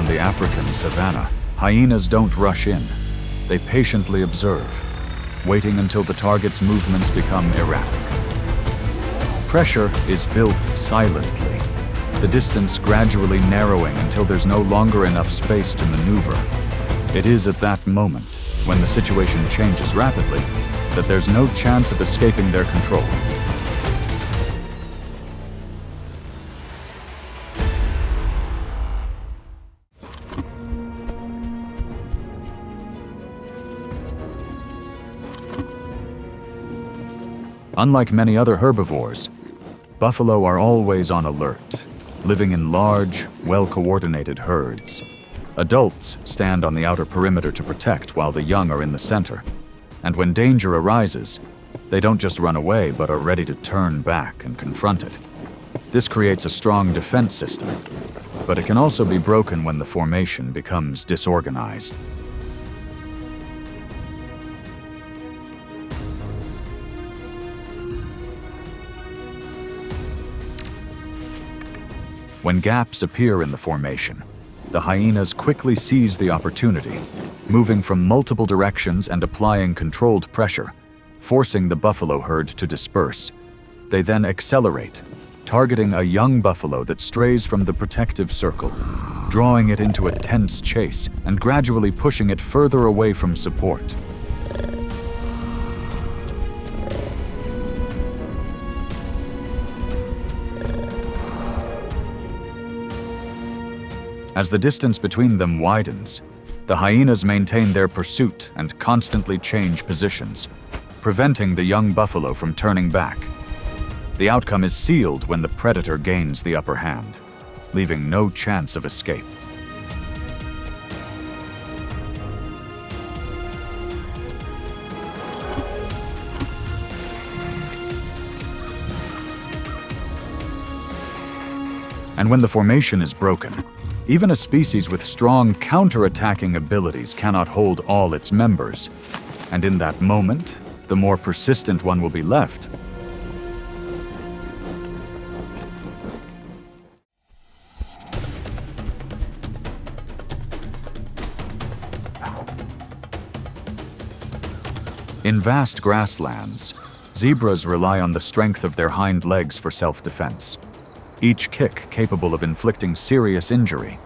on the African savanna, hyenas don't rush in. They patiently observe, waiting until the target's movements become erratic. Pressure is built silently, the distance gradually narrowing until there's no longer enough space to maneuver. It is at that moment, when the situation changes rapidly, that there's no chance of escaping their control. Unlike many other herbivores, buffalo are always on alert, living in large, well-coordinated herds. Adults stand on the outer perimeter to protect while the young are in the center. And when danger arises, they don't just run away but are ready to turn back and confront it. This creates a strong defense system, but it can also be broken when the formation becomes disorganized. When gaps appear in the formation, the hyenas quickly seize the opportunity, moving from multiple directions and applying controlled pressure, forcing the buffalo herd to disperse. They then accelerate, targeting a young buffalo that strays from the protective circle, drawing it into a tense chase and gradually pushing it further away from support. As the distance between them widens, the hyenas maintain their pursuit and constantly change positions, preventing the young buffalo from turning back. The outcome is sealed when the predator gains the upper hand, leaving no chance of escape. And when the formation is broken, even a species with strong counter-attacking abilities cannot hold all its members, and in that moment, the more persistent one will be left. In vast grasslands, zebras rely on the strength of their hind legs for self-defense, each kick capable of inflicting serious injury.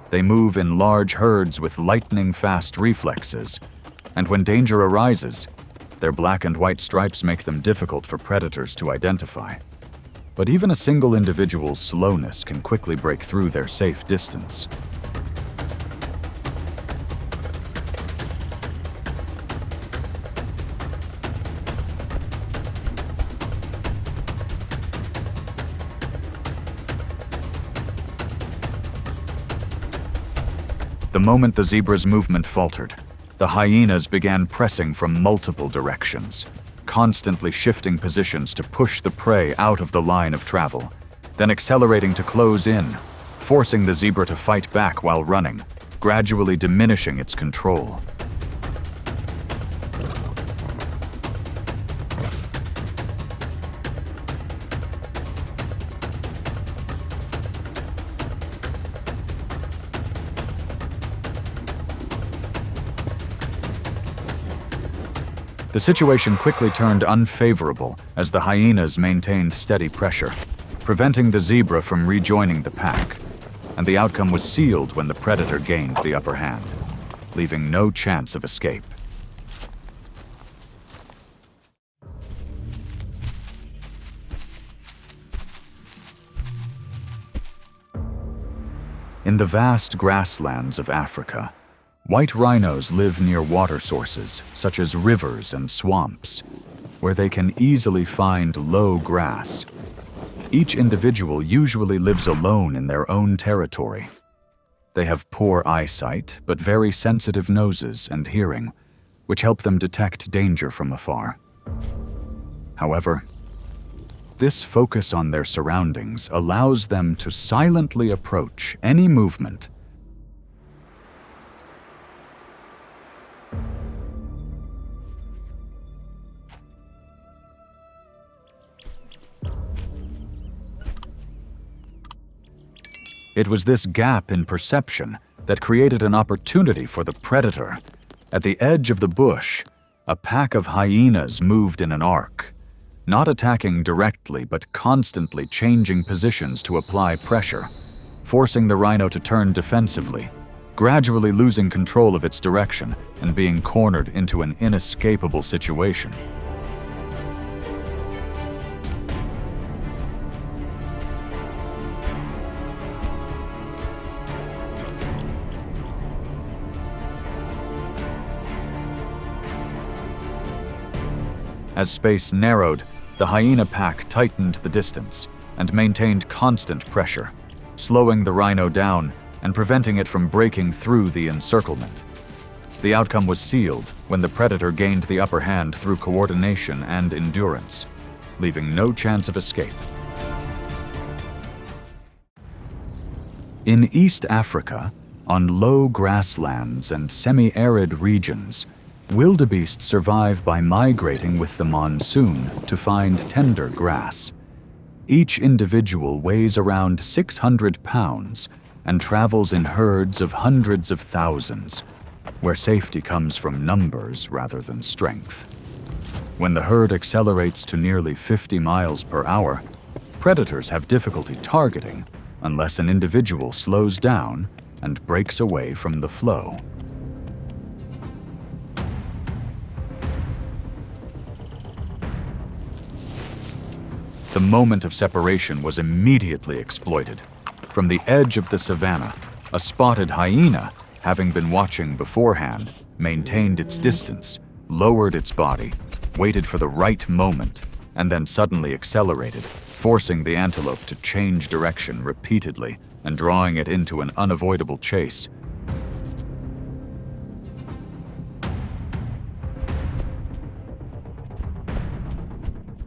They move in large herds with lightning-fast reflexes, and when danger arises, their black and white stripes make them difficult for predators to identify. But even a single individual's slowness can quickly break through their safe distance. The moment the zebra's movement faltered, the hyenas began pressing from multiple directions, constantly shifting positions to push the prey out of the line of travel, then accelerating to close in, forcing the zebra to fight back while running, gradually diminishing its control. The situation quickly turned unfavorable as the hyenas maintained steady pressure, preventing the zebra from rejoining the pack, and the outcome was sealed when the predator gained the upper hand, leaving no chance of escape. In the vast grasslands of Africa, white rhinos live near water sources, such as rivers and swamps, where they can easily find low grass. Each individual usually lives alone in their own territory. They have poor eyesight, but very sensitive noses and hearing, which help them detect danger from afar. However, this focus on their surroundings allows them to silently approach any movement. It was this gap in perception that created an opportunity for the predator. At the edge of the bush, a pack of hyenas moved in an arc, not attacking directly but constantly changing positions to apply pressure, forcing the rhino to turn defensively, gradually losing control of its direction and being cornered into an inescapable situation. As space narrowed, the hyena pack tightened the distance and maintained constant pressure, slowing the rhino down and preventing it from breaking through the encirclement. The outcome was sealed when the predator gained the upper hand through coordination and endurance, leaving no chance of escape. In East Africa, on low grasslands and semi-arid regions, wildebeest survive by migrating with the monsoon to find tender grass. Each individual weighs around 600 pounds and travels in herds of hundreds of thousands, where safety comes from numbers rather than strength. When the herd accelerates to nearly 50 miles per hour, predators have difficulty targeting unless an individual slows down and breaks away from the flow. The moment of separation was immediately exploited. From the edge of the savannah, a spotted hyena, having been watching beforehand, maintained its distance, lowered its body, waited for the right moment, and then suddenly accelerated, forcing the antelope to change direction repeatedly and drawing it into an unavoidable chase.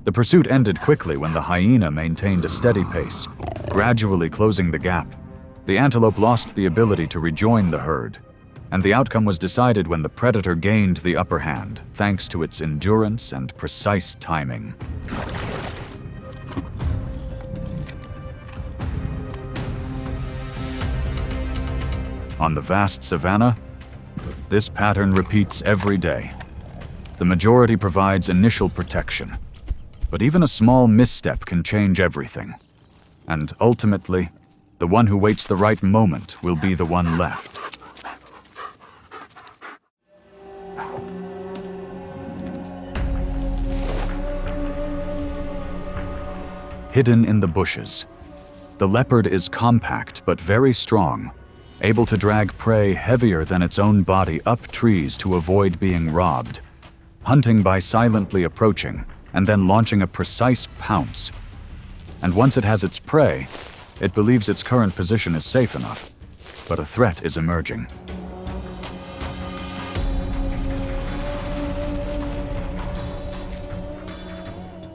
The pursuit ended quickly when the hyena maintained a steady pace, gradually closing the gap. The antelope lost the ability to rejoin the herd, and the outcome was decided when the predator gained the upper hand, thanks to its endurance and precise timing. On the vast savannah, this pattern repeats every day. The majority provides initial protection, but even a small misstep can change everything. And ultimately, the one who waits the right moment will be the one left. Hidden in the bushes, the leopard is compact but very strong, able to drag prey heavier than its own body up trees to avoid being robbed, hunting by silently approaching and then launching a precise pounce. And once it has its prey, it believes its current position is safe enough, but a threat is emerging.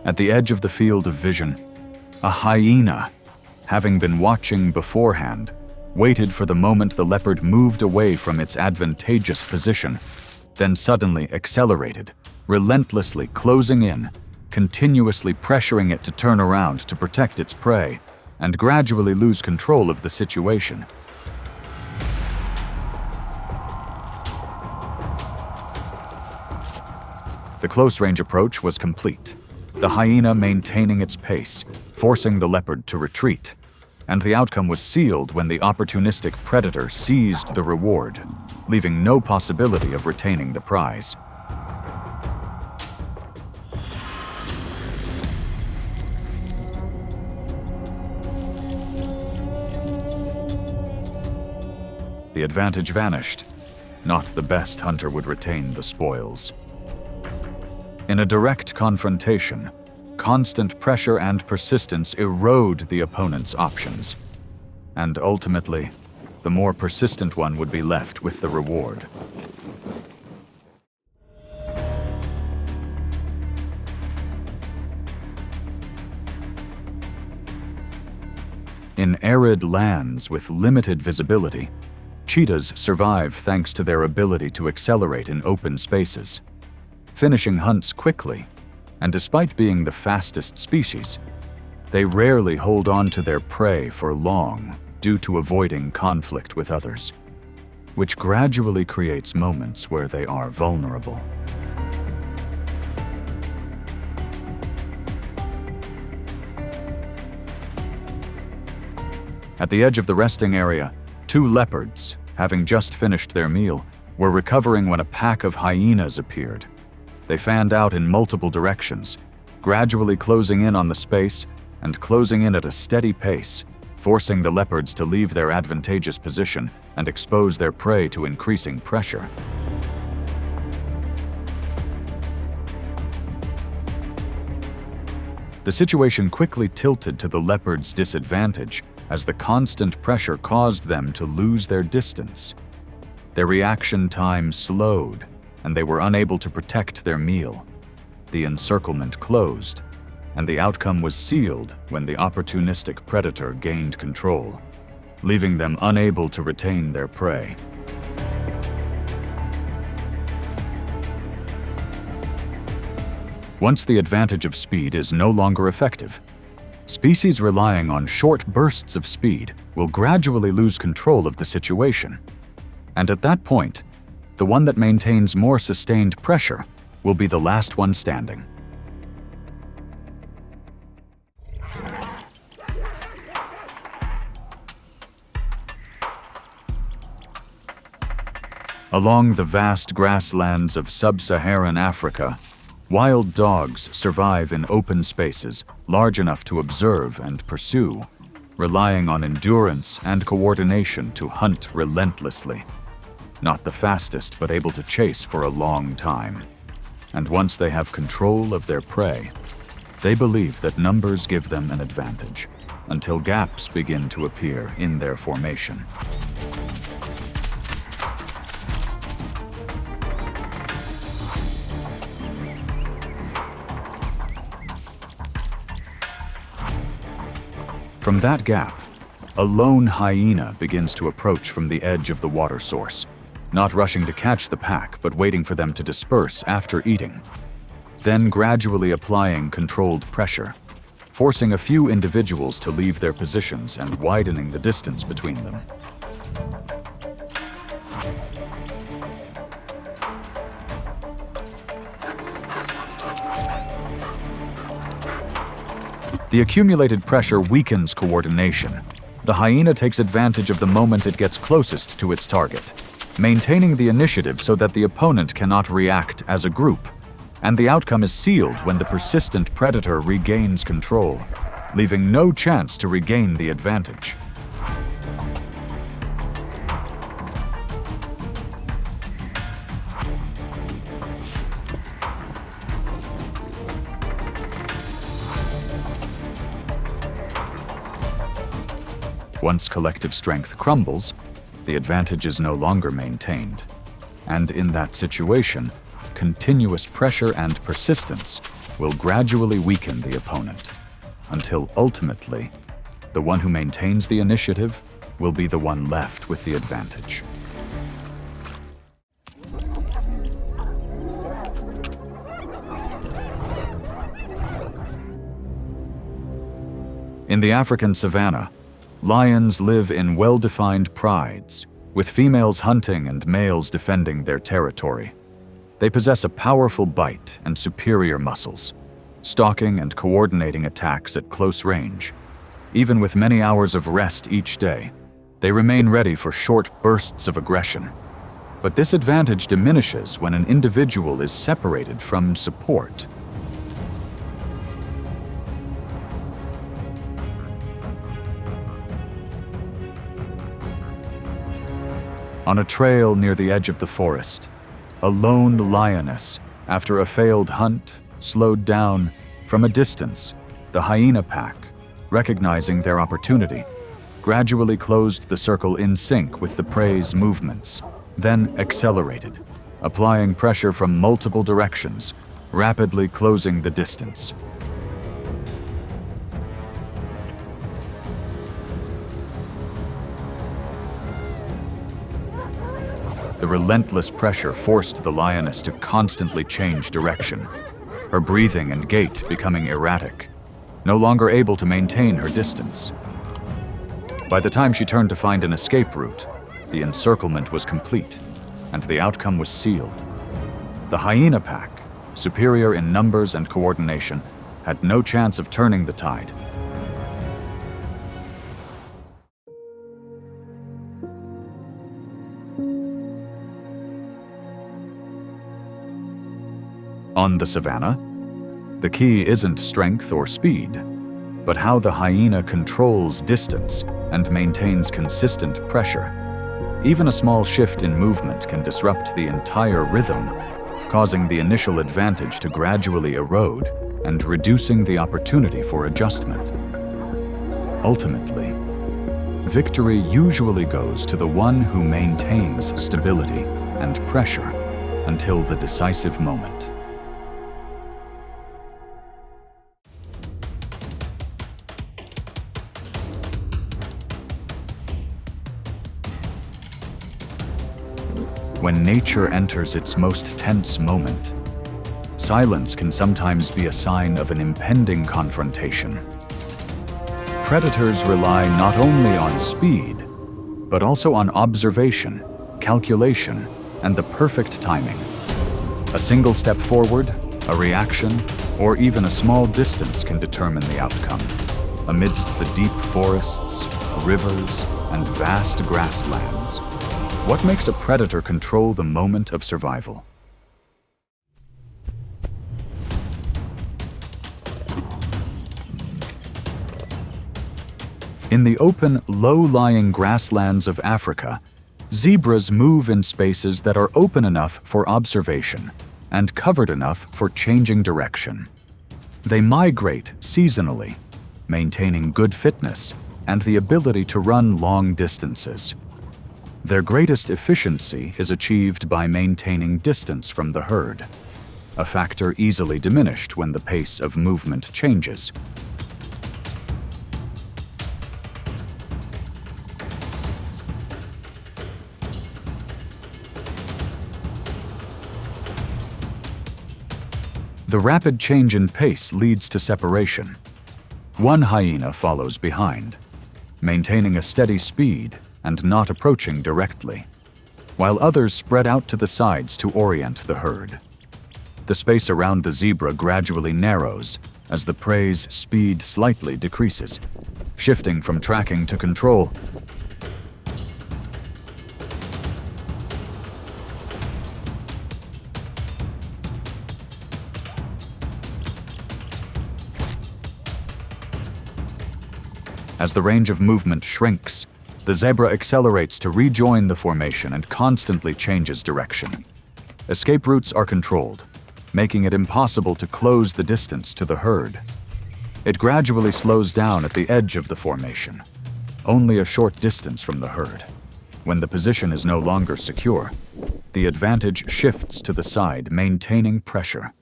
At the edge of the field of vision, a hyena, having been watching beforehand, waited for the moment the leopard moved away from its advantageous position, then suddenly accelerated, relentlessly closing in, continuously pressuring it to turn around to protect its prey, and gradually lose control of the situation. The close-range approach was complete, the hyena maintaining its pace, forcing the leopard to retreat, and the outcome was sealed when the opportunistic predator seized the reward, leaving no possibility of retaining the prize. The advantage vanished. Not the best hunter would retain the spoils. In a direct confrontation, constant pressure and persistence erode the opponent's options, and ultimately, the more persistent one would be left with the reward. In arid lands with limited visibility, cheetahs survive thanks to their ability to accelerate in open spaces, finishing hunts quickly, and despite being the fastest species, they rarely hold on to their prey for long, due to avoiding conflict with others, which gradually creates moments where they are vulnerable. At the edge of the resting area, 2 leopards, having just finished their meal, were recovering when a pack of hyenas appeared. They fanned out in multiple directions, gradually closing in on the space and closing in at a steady pace, forcing the leopards to leave their advantageous position and expose their prey to increasing pressure. The situation quickly tilted to the leopards' disadvantage as the constant pressure caused them to lose their distance. Their reaction time slowed, and they were unable to protect their meal. The encirclement closed, and the outcome was sealed when the opportunistic predator gained control, leaving them unable to retain their prey. Once the advantage of speed is no longer effective, species relying on short bursts of speed will gradually lose control of the situation. And at that point, the one that maintains more sustained pressure will be the last one standing. Along the vast grasslands of sub-Saharan Africa, wild dogs survive in open spaces large enough to observe and pursue, relying on endurance and coordination to hunt relentlessly. Not the fastest, but able to chase for a long time. And once they have control of their prey, they believe that numbers give them an advantage, until gaps begin to appear in their formation. From that gap, a lone hyena begins to approach from the edge of the water source, not rushing to catch the pack but waiting for them to disperse after eating, then gradually applying controlled pressure, forcing a few individuals to leave their positions and widening the distance between them. The accumulated pressure weakens coordination. The hyena takes advantage of the moment it gets closest to its target, maintaining the initiative so that the opponent cannot react as a group, and the outcome is sealed when the persistent predator regains control, leaving no chance to regain the advantage. Once collective strength crumbles, the advantage is no longer maintained. And in that situation, continuous pressure and persistence will gradually weaken the opponent, until ultimately, the one who maintains the initiative will be the one left with the advantage. In the African savannah, lions live in well-defined prides, with females hunting and males defending their territory. They possess a powerful bite and superior muscles, stalking and coordinating attacks at close range. Even with many hours of rest each day, they remain ready for short bursts of aggression. But this advantage diminishes when an individual is separated from support. On a trail near the edge of the forest, a lone lioness, after a failed hunt, slowed down. From a distance, the hyena pack, recognizing their opportunity, gradually closed the circle in sync with the prey's movements, then accelerated, applying pressure from multiple directions, rapidly closing the distance. The relentless pressure forced the lioness to constantly change direction, her breathing and gait becoming erratic, no longer able to maintain her distance. By the time she turned to find an escape route, the encirclement was complete, and the outcome was sealed. The hyena pack, superior in numbers and coordination, had no chance of turning the tide. On the savannah, the key isn't strength or speed, but how the hyena controls distance and maintains consistent pressure. Even a small shift in movement can disrupt the entire rhythm, causing the initial advantage to gradually erode and reducing the opportunity for adjustment. Ultimately, victory usually goes to the one who maintains stability and pressure until the decisive moment. When nature enters its most tense moment, silence can sometimes be a sign of an impending confrontation. Predators rely not only on speed, but also on observation, calculation, and the perfect timing. A single step forward, a reaction, or even a small distance can determine the outcome. Amidst the deep forests, rivers, and vast grasslands, what makes a predator control the moment of survival? In the open, low-lying grasslands of Africa, zebras move in spaces that are open enough for observation and covered enough for changing direction. They migrate seasonally, maintaining good fitness and the ability to run long distances. Their greatest efficiency is achieved by maintaining distance from the herd, a factor easily diminished when the pace of movement changes. The rapid change in pace leads to separation. One hyena follows behind, maintaining a steady speed and not approaching directly, while others spread out to the sides to orient the herd. The space around the zebra gradually narrows as the prey's speed slightly decreases, shifting from tracking to control. As the range of movement shrinks, the zebra accelerates to rejoin the formation and constantly changes direction. Escape routes are controlled, making it impossible to close the distance to the herd. It gradually slows down at the edge of the formation, only a short distance from the herd. When the position is no longer secure, the advantage shifts to the side, maintaining pressure.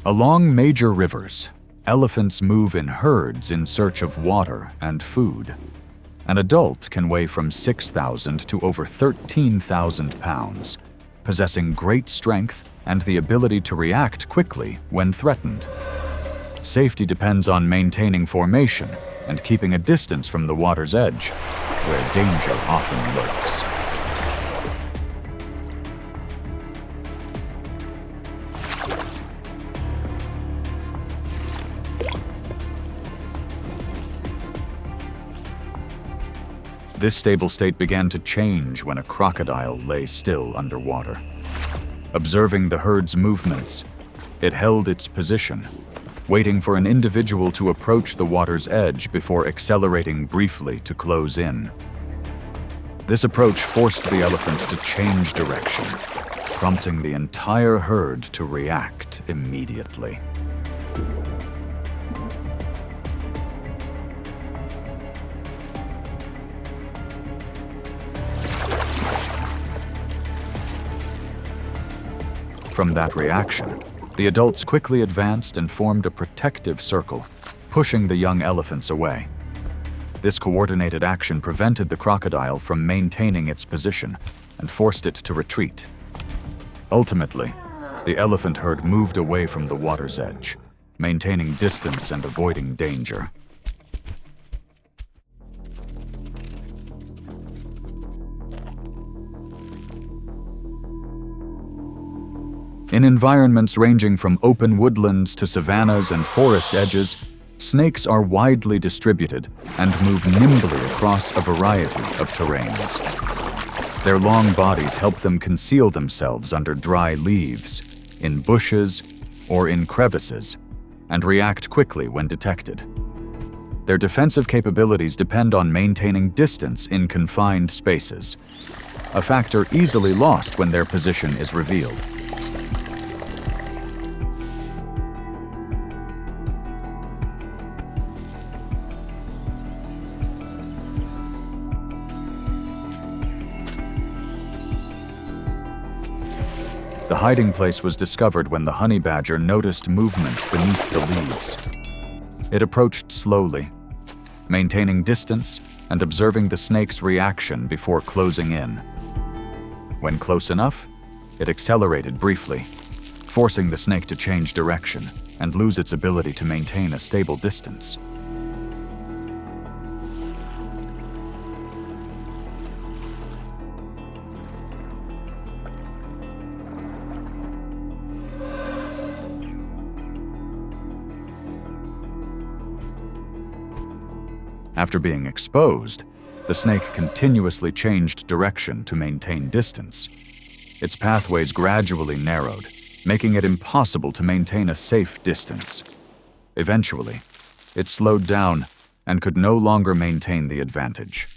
Along major rivers, elephants move in herds in search of water and food. An adult can weigh from 6,000 to over 13,000 pounds, possessing great strength and the ability to react quickly when threatened. Safety depends on maintaining formation and keeping a distance from the water's edge, where danger often lurks. This stable state began to change when a crocodile lay still underwater. Observing the herd's movements, it held its position, waiting for an individual to approach the water's edge before accelerating briefly to close in. This approach forced the elephant to change direction, prompting the entire herd to react immediately. From that reaction, the adults quickly advanced and formed a protective circle, pushing the young elephants away. This coordinated action prevented the crocodile from maintaining its position and forced it to retreat. Ultimately, the elephant herd moved away from the water's edge, maintaining distance and avoiding danger. In environments ranging from open woodlands to savannas and forest edges, snakes are widely distributed and move nimbly across a variety of terrains. Their long bodies help them conceal themselves under dry leaves, in bushes, or in crevices, and react quickly when detected. Their defensive capabilities depend on maintaining distance in confined spaces, a factor easily lost when their position is revealed. The hiding place was discovered when the honey badger noticed movement beneath the leaves. It approached slowly, maintaining distance and observing the snake's reaction before closing in. When close enough, it accelerated briefly, forcing the snake to change direction and lose its ability to maintain a stable distance. After being exposed, the snake continuously changed direction to maintain distance. Its pathways gradually narrowed, making it impossible to maintain a safe distance. Eventually, it slowed down and could no longer maintain the advantage.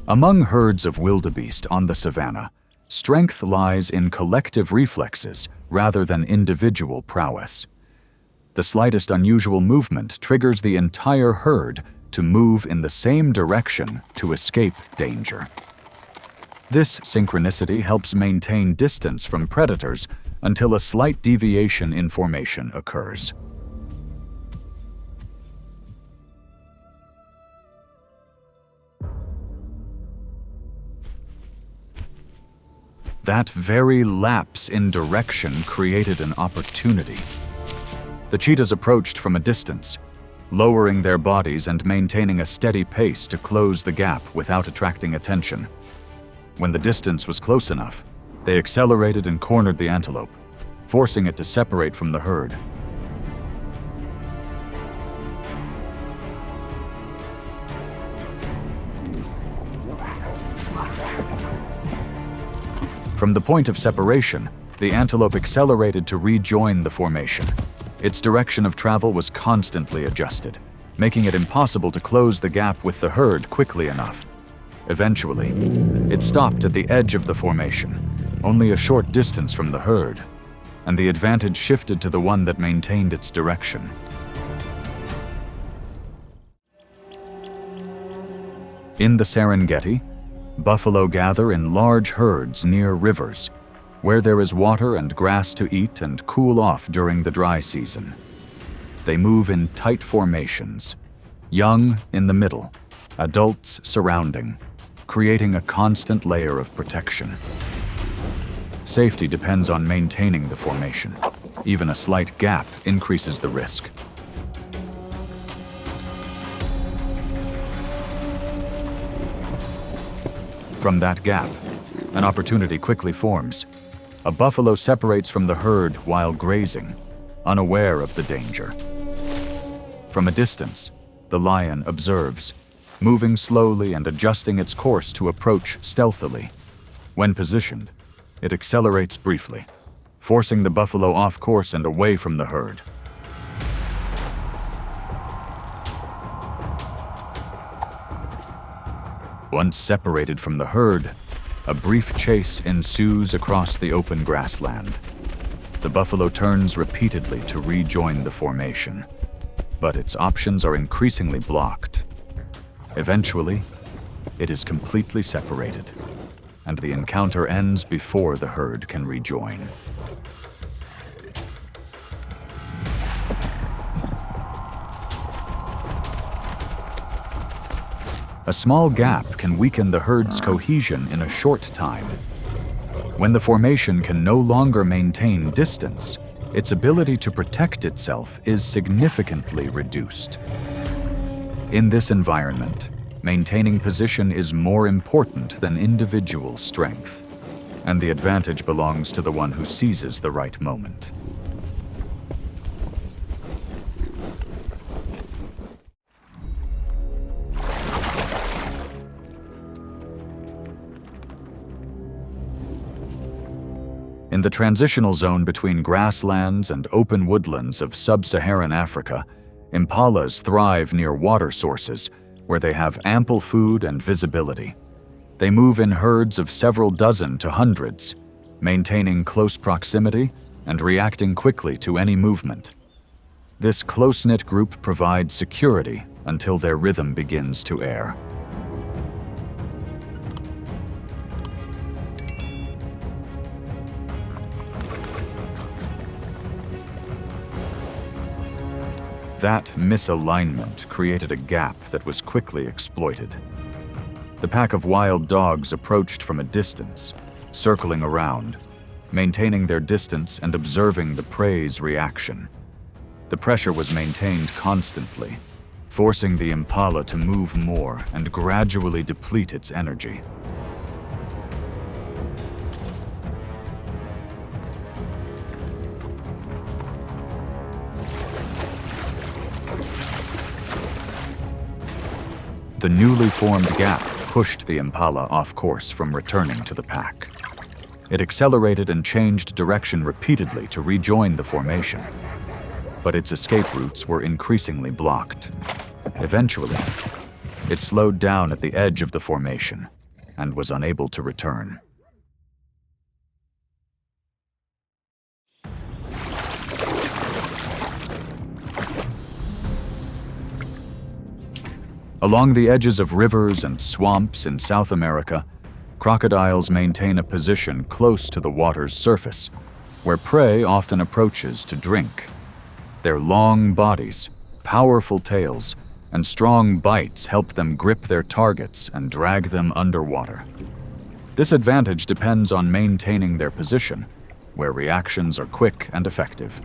Among herds of wildebeest on the savanna, strength lies in collective reflexes rather than individual prowess. The slightest unusual movement triggers the entire herd to move in the same direction to escape danger. This synchronicity helps maintain distance from predators until a slight deviation in formation occurs. That very lapse in direction created an opportunity. The cheetahs approached from a distance, lowering their bodies and maintaining a steady pace to close the gap without attracting attention. When the distance was close enough, they accelerated and cornered the antelope, forcing it to separate from the herd. From the point of separation, the antelope accelerated to rejoin the formation. Its direction of travel was constantly adjusted, making it impossible to close the gap with the herd quickly enough. Eventually, it stopped at the edge of the formation, only a short distance from the herd, and the advantage shifted to the one that maintained its direction. In the Serengeti, buffalo gather in large herds near rivers, where there is water and grass to eat and cool off during the dry season. They move in tight formations, young in the middle, adults surrounding, creating a constant layer of protection. Safety depends on maintaining the formation. Even a slight gap increases the risk. From that gap, an opportunity quickly forms. A buffalo separates from the herd while grazing, unaware of the danger. From a distance, the lion observes, moving slowly and adjusting its course to approach stealthily. When positioned, it accelerates briefly, forcing the buffalo off course and away from the herd. Once separated from the herd, a brief chase ensues across the open grassland. The buffalo turns repeatedly to rejoin the formation, but its options are increasingly blocked. Eventually, it is completely separated, and the encounter ends before the herd can rejoin. A small gap can weaken the herd's cohesion in a short time. When the formation can no longer maintain distance, its ability to protect itself is significantly reduced. In this environment, maintaining position is more important than individual strength, and the advantage belongs to the one who seizes the right moment. In the transitional zone between grasslands and open woodlands of sub-Saharan Africa, impalas thrive near water sources where they have ample food and visibility. They move in herds of several dozen to hundreds, maintaining close proximity and reacting quickly to any movement. This close-knit group provides security until their rhythm begins to err. That misalignment created a gap that was quickly exploited. The pack of wild dogs approached from a distance, circling around, maintaining their distance and observing the prey's reaction. The pressure was maintained constantly, forcing the impala to move more and gradually deplete its energy. The newly formed gap pushed the impala off course from returning to the pack. It accelerated and changed direction repeatedly to rejoin the formation, but its escape routes were increasingly blocked. Eventually, it slowed down at the edge of the formation and was unable to return. Along the edges of rivers and swamps in South America, crocodiles maintain a position close to the water's surface, where prey often approaches to drink. Their long bodies, powerful tails, and strong bites help them grip their targets and drag them underwater. This advantage depends on maintaining their position, where reactions are quick and effective.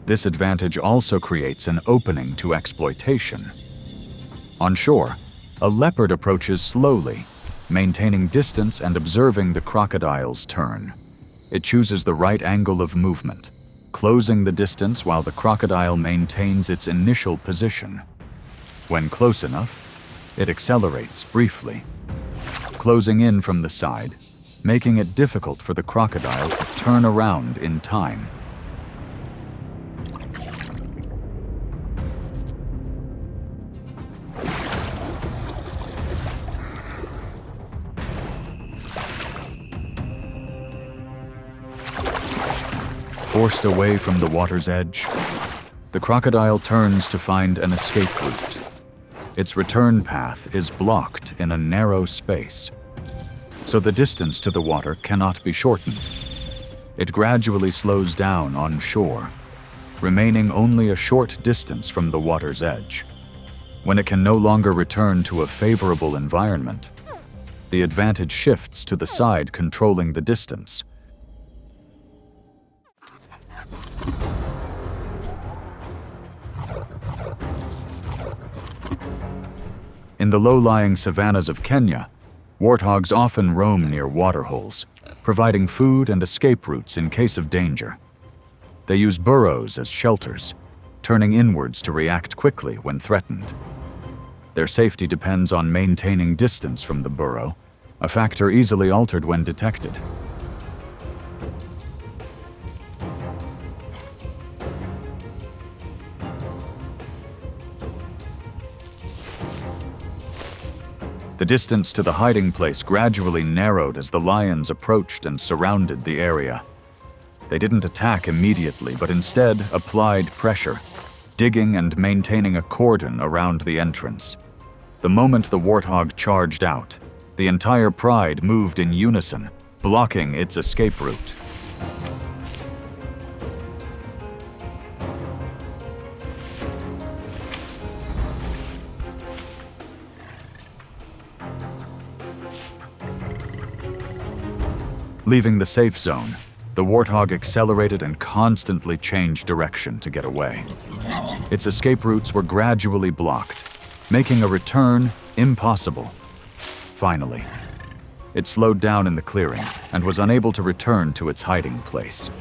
This advantage also creates an opening to exploitation. On shore, a leopard approaches slowly, maintaining distance and observing the crocodile's turn. It chooses the right angle of movement, closing the distance while the crocodile maintains its initial position. When close enough, it accelerates briefly, closing in from the side, making it difficult for the crocodile to turn around in time. Forced away from the water's edge, the crocodile turns to find an escape route. Its return path is blocked in a narrow space, so the distance to the water cannot be shortened. It gradually slows down on shore, remaining only a short distance from the water's edge. When it can no longer return to a favorable environment, the advantage shifts to the side controlling the distance. In the low-lying savannas of Kenya, warthogs often roam near waterholes, providing food and escape routes in case of danger. They use burrows as shelters, turning inwards to react quickly when threatened. Their safety depends on maintaining distance from the burrow, a factor easily altered when detected. The distance to the hiding place gradually narrowed as the lions approached and surrounded the area. They didn't attack immediately, but instead applied pressure, digging and maintaining a cordon around the entrance. The moment the warthog charged out, the entire pride moved in unison, blocking its escape route. Leaving the safe zone, the warthog accelerated and constantly changed direction to get away. Its escape routes were gradually blocked, making a return impossible. Finally, it slowed down in the clearing and was unable to return to its hiding place.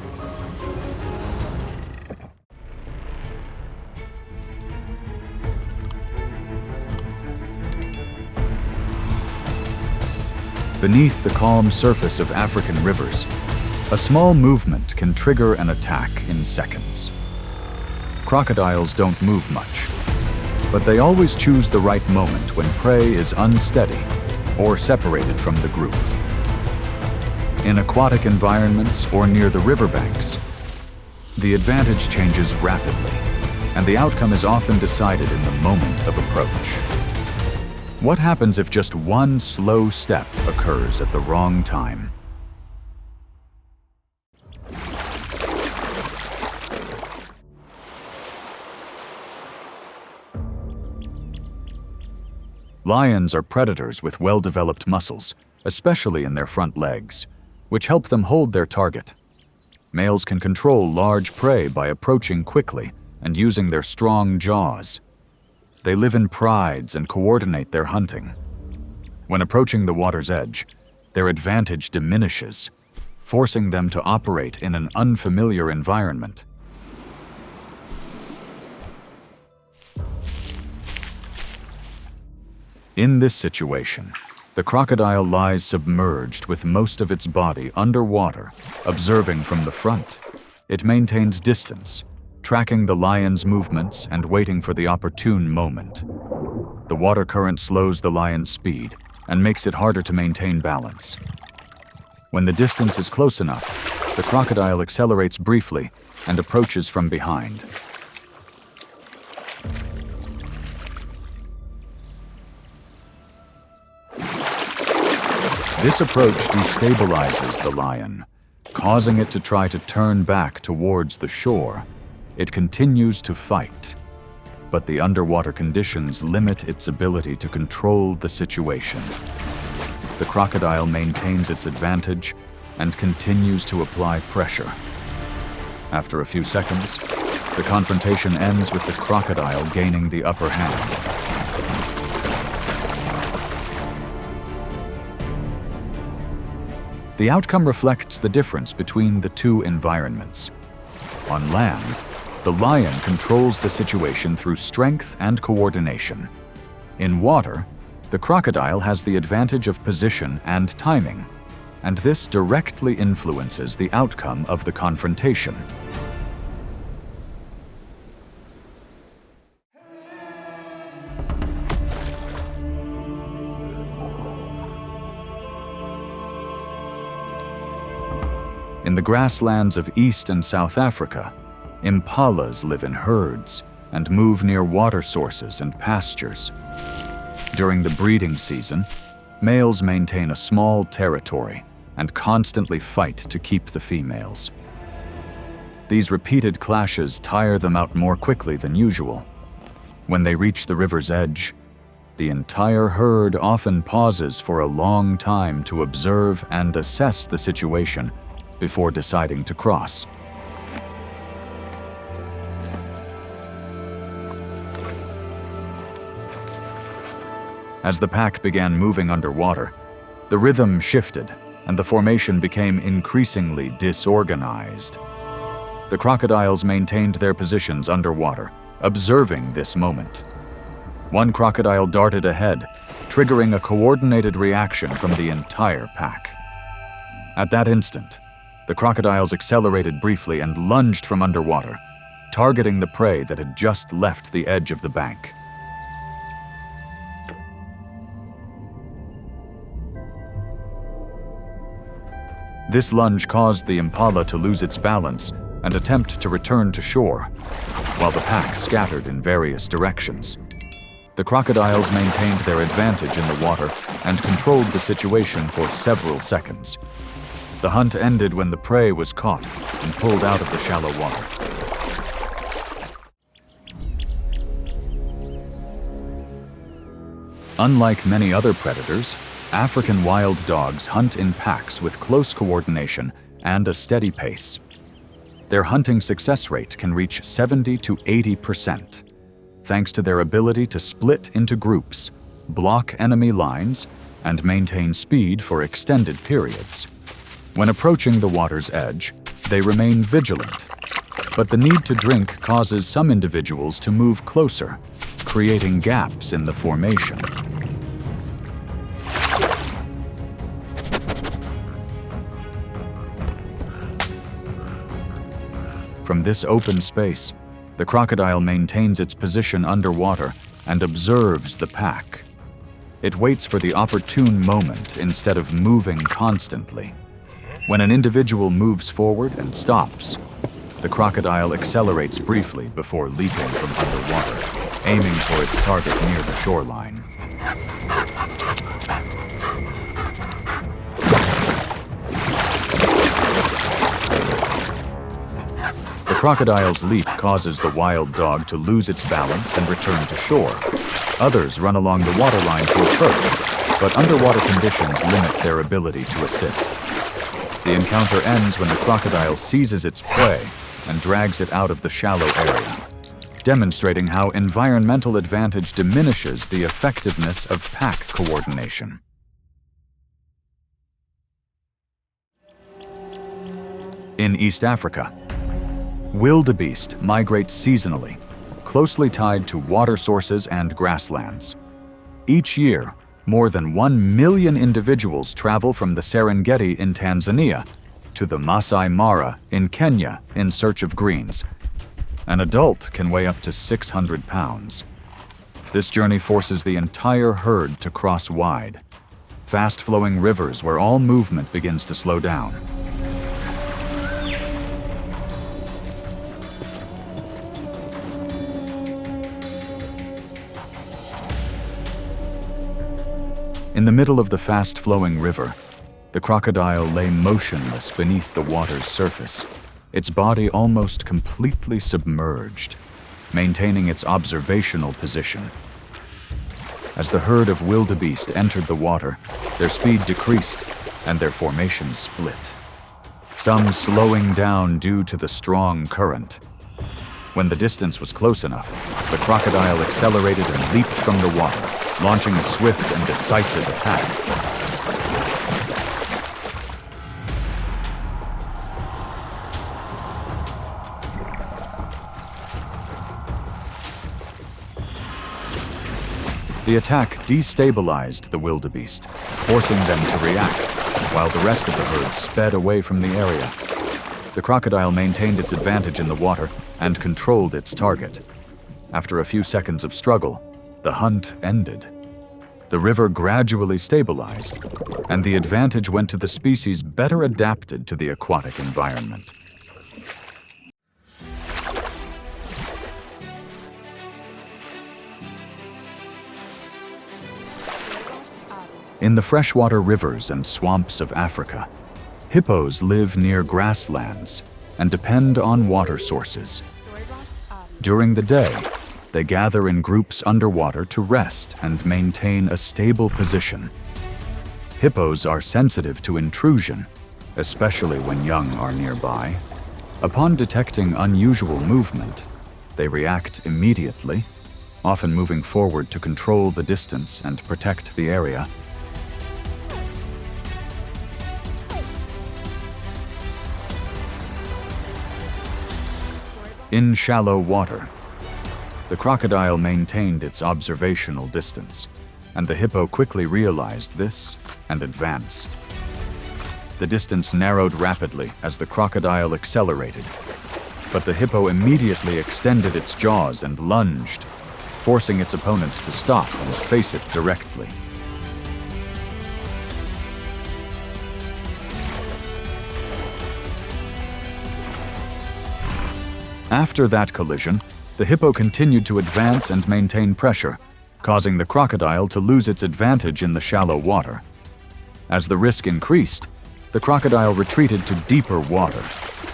Beneath the calm surface of African rivers, a small movement can trigger an attack in seconds. Crocodiles don't move much, but they always choose the right moment when prey is unsteady or separated from the group. In aquatic environments or near the riverbanks, the advantage changes rapidly, and the outcome is often decided in the moment of approach. What happens if just one slow step occurs at the wrong time? Lions are predators with well-developed muscles, especially in their front legs, which help them hold their target. Males can control large prey by approaching quickly and using their strong jaws. They live in prides and coordinate their hunting. When approaching the water's edge, their advantage diminishes, forcing them to operate in an unfamiliar environment. In this situation, the crocodile lies submerged with most of its body underwater, observing from the front. It maintains distance, tracking the lion's movements and waiting for the opportune moment. The water current slows the lion's speed and makes it harder to maintain balance. When the distance is close enough, the crocodile accelerates briefly and approaches from behind. This approach destabilizes the lion, causing it to try to turn back towards the shore. It continues to fight, but the underwater conditions limit its ability to control the situation. The crocodile maintains its advantage and continues to apply pressure. After a few seconds, the confrontation ends with the crocodile gaining the upper hand. The outcome reflects the difference between the two environments. On land, the lion controls the situation through strength and coordination. In water, the crocodile has the advantage of position and timing, and this directly influences the outcome of the confrontation. In the grasslands of East and South Africa, impalas live in herds and move near water sources and pastures. During the breeding season, males maintain a small territory and constantly fight to keep the females. These repeated clashes tire them out more quickly than usual. When they reach the river's edge, the entire herd often pauses for a long time to observe and assess the situation before deciding to cross. As the pack began moving underwater, the rhythm shifted and the formation became increasingly disorganized. The crocodiles maintained their positions underwater, observing this moment. One crocodile darted ahead, triggering a coordinated reaction from the entire pack. At that instant, the crocodiles accelerated briefly and lunged from underwater, targeting the prey that had just left the edge of the bank. This lunge caused the impala to lose its balance and attempt to return to shore, while the pack scattered in various directions. The crocodiles maintained their advantage in the water and controlled the situation for several seconds. The hunt ended when the prey was caught and pulled out of the shallow water. Unlike many other predators, African wild dogs hunt in packs with close coordination and a steady pace. Their hunting success rate can reach 70 to 80%, thanks to their ability to split into groups, block enemy lines, and maintain speed for extended periods. When approaching the water's edge, they remain vigilant, but the need to drink causes some individuals to move closer, creating gaps in the formation. From this open space, the crocodile maintains its position underwater and observes the pack. It waits for the opportune moment instead of moving constantly. When an individual moves forward and stops, the crocodile accelerates briefly before leaping from underwater, aiming for its target near the shoreline. The crocodile's leap causes the wild dog to lose its balance and return to shore. Others run along the waterline to approach, but underwater conditions limit their ability to assist. The encounter ends when the crocodile seizes its prey and drags it out of the shallow area, demonstrating how environmental advantage diminishes the effectiveness of pack coordination. In East Africa, wildebeest migrate seasonally, closely tied to water sources and grasslands. Each year, more than 1 million individuals travel from the Serengeti in Tanzania to the Masai Mara in Kenya in search of greens. An adult can weigh up to 600 pounds. This journey forces the entire herd to cross wide, fast-flowing rivers where all movement begins to slow down. In the middle of the fast-flowing river, the crocodile lay motionless beneath the water's surface, its body almost completely submerged, maintaining its observational position. As the herd of wildebeest entered the water, their speed decreased and their formation split, some slowing down due to the strong current. When the distance was close enough, the crocodile accelerated and leaped from the water, launching a swift and decisive attack. The attack destabilized the wildebeest, forcing them to react, while the rest of the herd sped away from the area. The crocodile maintained its advantage in the water and controlled its target. After a few seconds of struggle, the hunt ended. The river gradually stabilized, and the advantage went to the species better adapted to the aquatic environment. In the freshwater rivers and swamps of Africa, hippos live near grasslands and depend on water sources. During the day, they gather in groups underwater to rest and maintain a stable position. Hippos are sensitive to intrusion, especially when young are nearby. Upon detecting unusual movement, they react immediately, often moving forward to control the distance and protect the area. In shallow water, the crocodile maintained its observational distance, and the hippo quickly realized this and advanced. The distance narrowed rapidly as the crocodile accelerated, but the hippo immediately extended its jaws and lunged, forcing its opponent to stop and face it directly. After that collision, the hippo continued to advance and maintain pressure, causing the crocodile to lose its advantage in the shallow water. As the risk increased, the crocodile retreated to deeper water,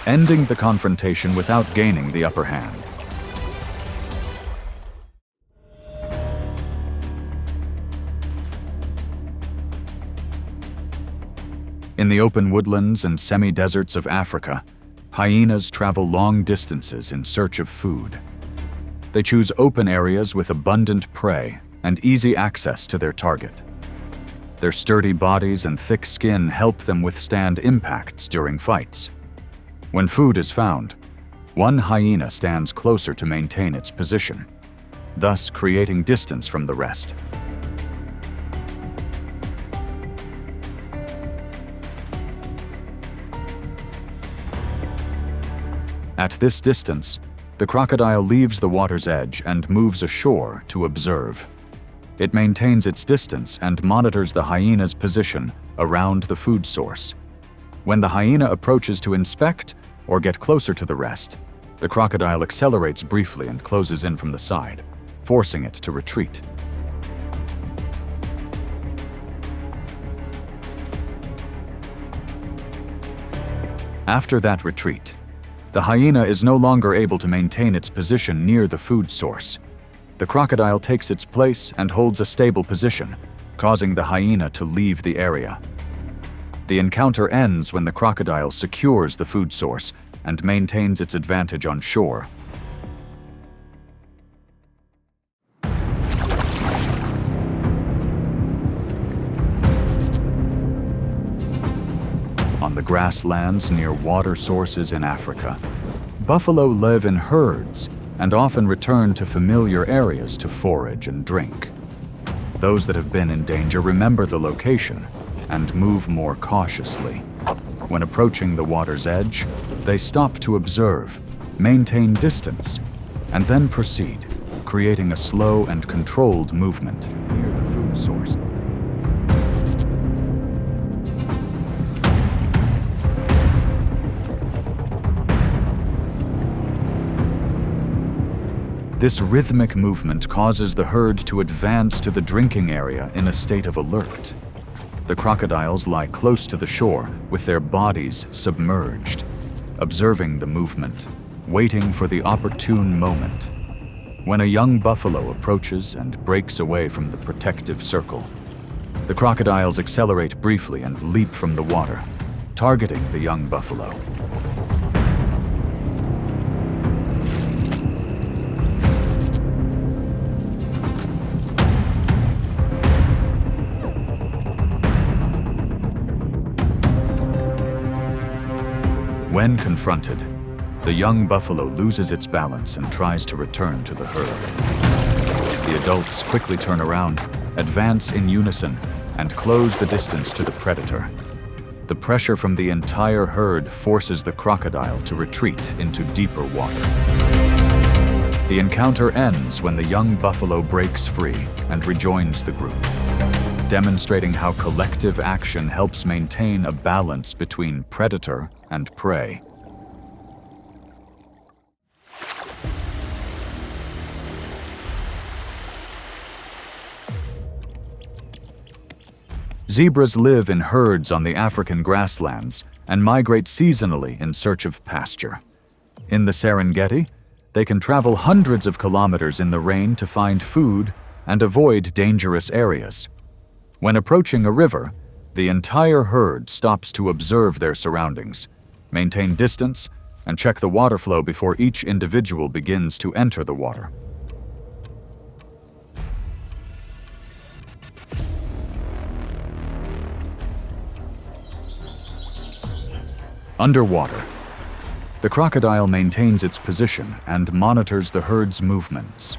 ending the confrontation without gaining the upper hand. In the open woodlands and semi-deserts of Africa, hyenas travel long distances in search of food. They choose open areas with abundant prey and easy access to their target. Their sturdy bodies and thick skin help them withstand impacts during fights. When food is found, one hyena stands closer to maintain its position, thus creating distance from the rest. At this distance, the crocodile leaves the water's edge and moves ashore to observe. It maintains its distance and monitors the hyena's position around the food source. When the hyena approaches to inspect or get closer to the rest, the crocodile accelerates briefly and closes in from the side, forcing it to retreat. After that retreat, the hyena is no longer able to maintain its position near the food source. The crocodile takes its place and holds a stable position, causing the hyena to leave the area. The encounter ends when the crocodile secures the food source and maintains its advantage on shore. On the grasslands near water sources in Africa, buffalo live in herds and often return to familiar areas to forage and drink. Those that have been in danger remember the location and move more cautiously. When approaching the water's edge, they stop to observe, maintain distance, and then proceed, creating a slow and controlled movement near the food source. This rhythmic movement causes the herd to advance to the drinking area in a state of alert. The crocodiles lie close to the shore with their bodies submerged, observing the movement, waiting for the opportune moment. When a young buffalo approaches and breaks away from the protective circle, the crocodiles accelerate briefly and leap from the water, targeting the young buffalo. When confronted, the young buffalo loses its balance and tries to return to the herd. The adults quickly turn around, advance in unison, and close the distance to the predator. The pressure from the entire herd forces the crocodile to retreat into deeper water. The encounter ends when the young buffalo breaks free and rejoins the group, demonstrating how collective action helps maintain a balance between predator and prey. Zebras live in herds on the African grasslands and migrate seasonally in search of pasture. In the Serengeti, they can travel hundreds of kilometers in the rain to find food and avoid dangerous areas. When approaching a river, the entire herd stops to observe their surroundings, maintain distance, and check the water flow before each individual begins to enter the water. Underwater, the crocodile maintains its position and monitors the herd's movements.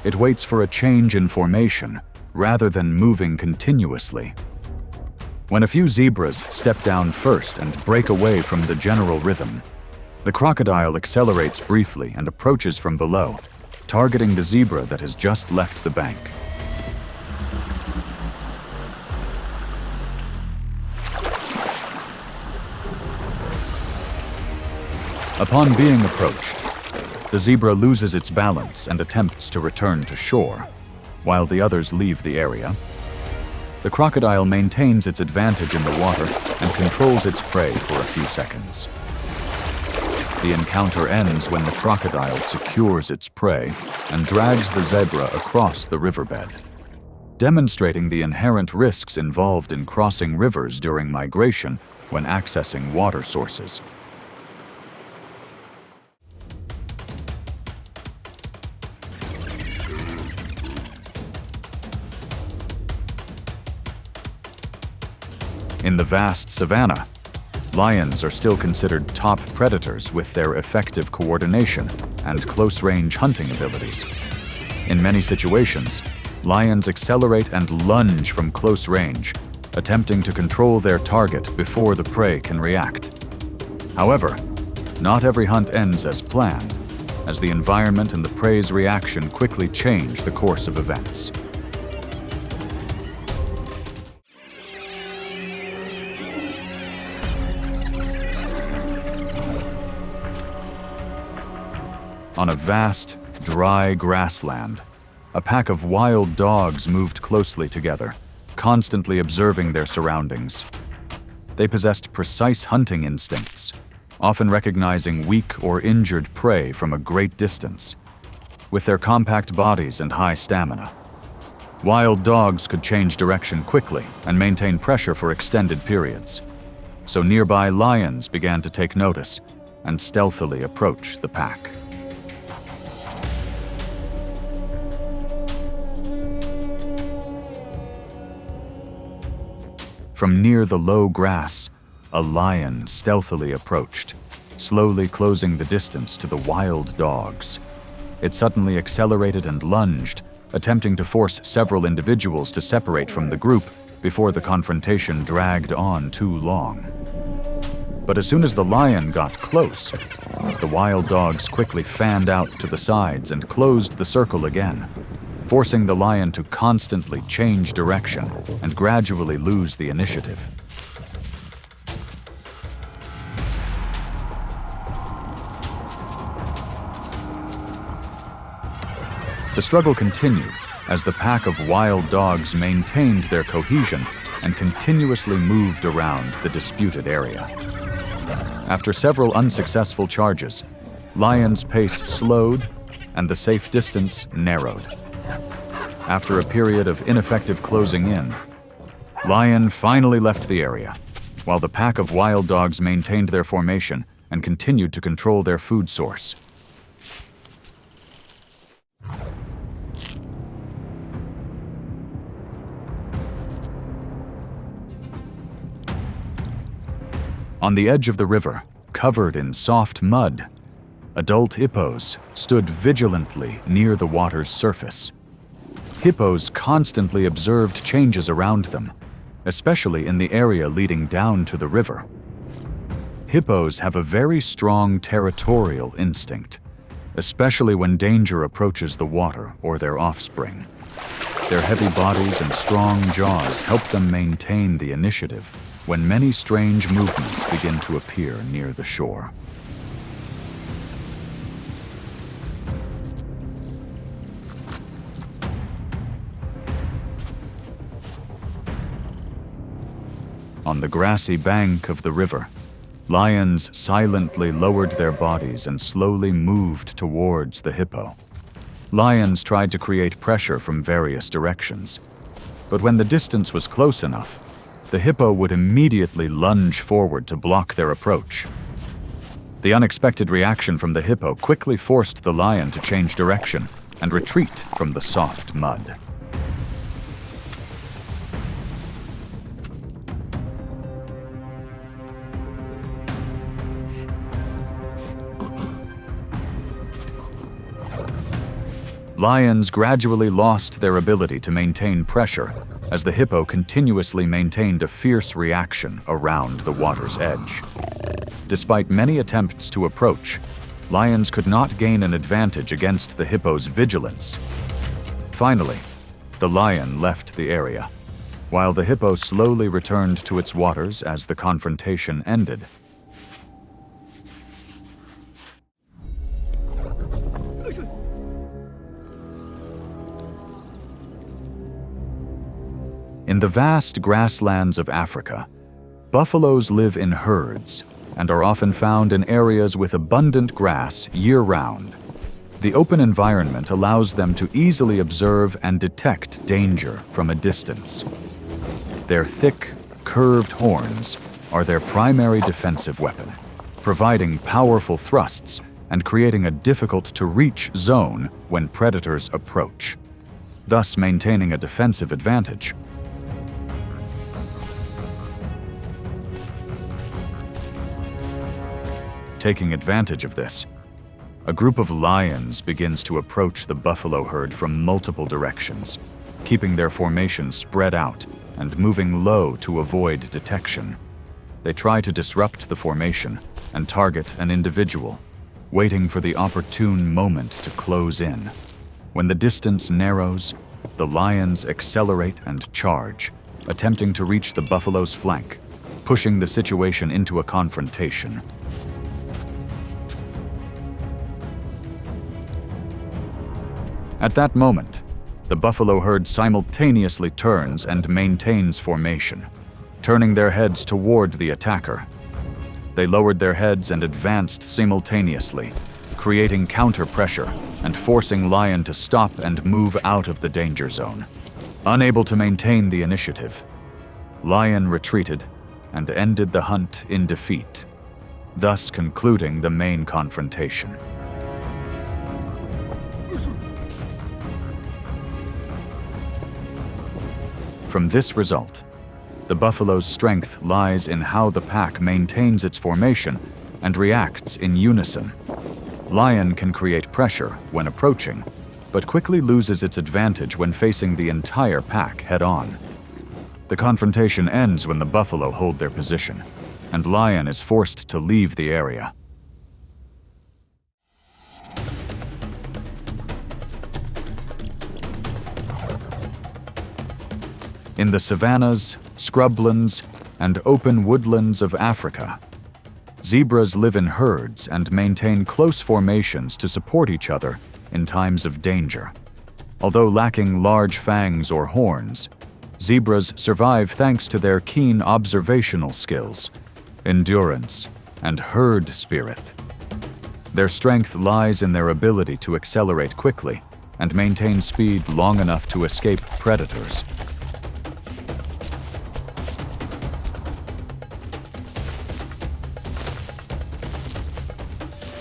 It waits for a change in formation rather than moving continuously. When a few zebras step down first and break away from the general rhythm, the crocodile accelerates briefly and approaches from below, targeting the zebra that has just left the bank. Upon being approached, the zebra loses its balance and attempts to return to shore, while the others leave the area. The crocodile maintains its advantage in the water and controls its prey for a few seconds. The encounter ends when the crocodile secures its prey and drags the zebra across the riverbed. demonstrating the inherent risks involved in crossing rivers during migration when accessing water sources. In the vast savanna, lions are still considered top predators with their effective coordination and close-range hunting abilities. In many situations, lions accelerate and lunge from close range, attempting to control their target before the prey can react. However, not every hunt ends as planned, as the environment and the prey's reaction quickly change the course of events. On a vast, dry grassland, a pack of wild dogs moved closely together, constantly observing their surroundings. They possessed precise hunting instincts, often recognizing weak or injured prey from a great distance. With their compact bodies and high stamina, wild dogs could change direction quickly and maintain pressure for extended periods. So nearby lions began to take notice and stealthily approach the pack. From near the low grass, a lion stealthily approached, slowly closing the distance to the wild dogs. It suddenly accelerated and lunged, attempting to force several individuals to separate from the group before the confrontation dragged on too long. But as soon as the lion got close, the wild dogs quickly fanned out to the sides and closed the circle again, forcing the lion to constantly change direction and gradually lose the initiative. The struggle continued as the pack of wild dogs maintained their cohesion and continuously moved around the disputed area. After several unsuccessful charges, lion's pace slowed and the safe distance narrowed. After a period of ineffective closing in, lion finally left the area, while the pack of wild dogs maintained their formation and continued to control their food source. On the edge of the river, covered in soft mud, adult hippos stood vigilantly near the water's surface. Hippos constantly observed changes around them, especially in the area leading down to the river. Hippos have a very strong territorial instinct, especially when danger approaches the water or their offspring. Their heavy bodies and strong jaws help them maintain the initiative when many strange movements begin to appear near the shore. On the grassy bank of the river, lions silently lowered their bodies and slowly moved towards the hippo. Lions tried to create pressure from various directions, but when the distance was close enough, the hippo would immediately lunge forward to block their approach. The unexpected reaction from the hippo quickly forced the lion to change direction and retreat from the soft mud. Lions gradually lost their ability to maintain pressure as the hippo continuously maintained a fierce reaction around the water's edge. Despite many attempts to approach, lions could not gain an advantage against the hippo's vigilance. Finally, the lion left the area, while the hippo slowly returned to its waters as the confrontation ended. In the vast grasslands of Africa, buffaloes live in herds and are often found in areas with abundant grass year-round. The open environment allows them to easily observe and detect danger from a distance. Their thick, curved horns are their primary defensive weapon, providing powerful thrusts and creating a difficult-to-reach zone when predators approach, thus maintaining a defensive advantage. Taking advantage of this, a group of lions begins to approach the buffalo herd from multiple directions, keeping their formation spread out and moving low to avoid detection. They try to disrupt the formation and target an individual, waiting for the opportune moment to close in. When the distance narrows, the lions accelerate and charge, attempting to reach the buffalo's flank, pushing the situation into a confrontation. At that moment, the buffalo herd simultaneously turns and maintains formation, turning their heads toward the attacker. They lowered their heads and advanced simultaneously, creating counter-pressure and forcing lion to stop and move out of the danger zone. Unable to maintain the initiative, lion retreated and ended the hunt in defeat, thus concluding the main confrontation. From this result, the buffalo's strength lies in how the pack maintains its formation and reacts in unison. Lion can create pressure when approaching, but quickly loses its advantage when facing the entire pack head-on. The confrontation ends when the buffalo hold their position, and lion is forced to leave the area. In the savannas, scrublands, and open woodlands of Africa, zebras live in herds and maintain close formations to support each other in times of danger. Although lacking large fangs or horns, zebras survive thanks to their keen observational skills, endurance, and herd spirit. Their strength lies in their ability to accelerate quickly and maintain speed long enough to escape predators.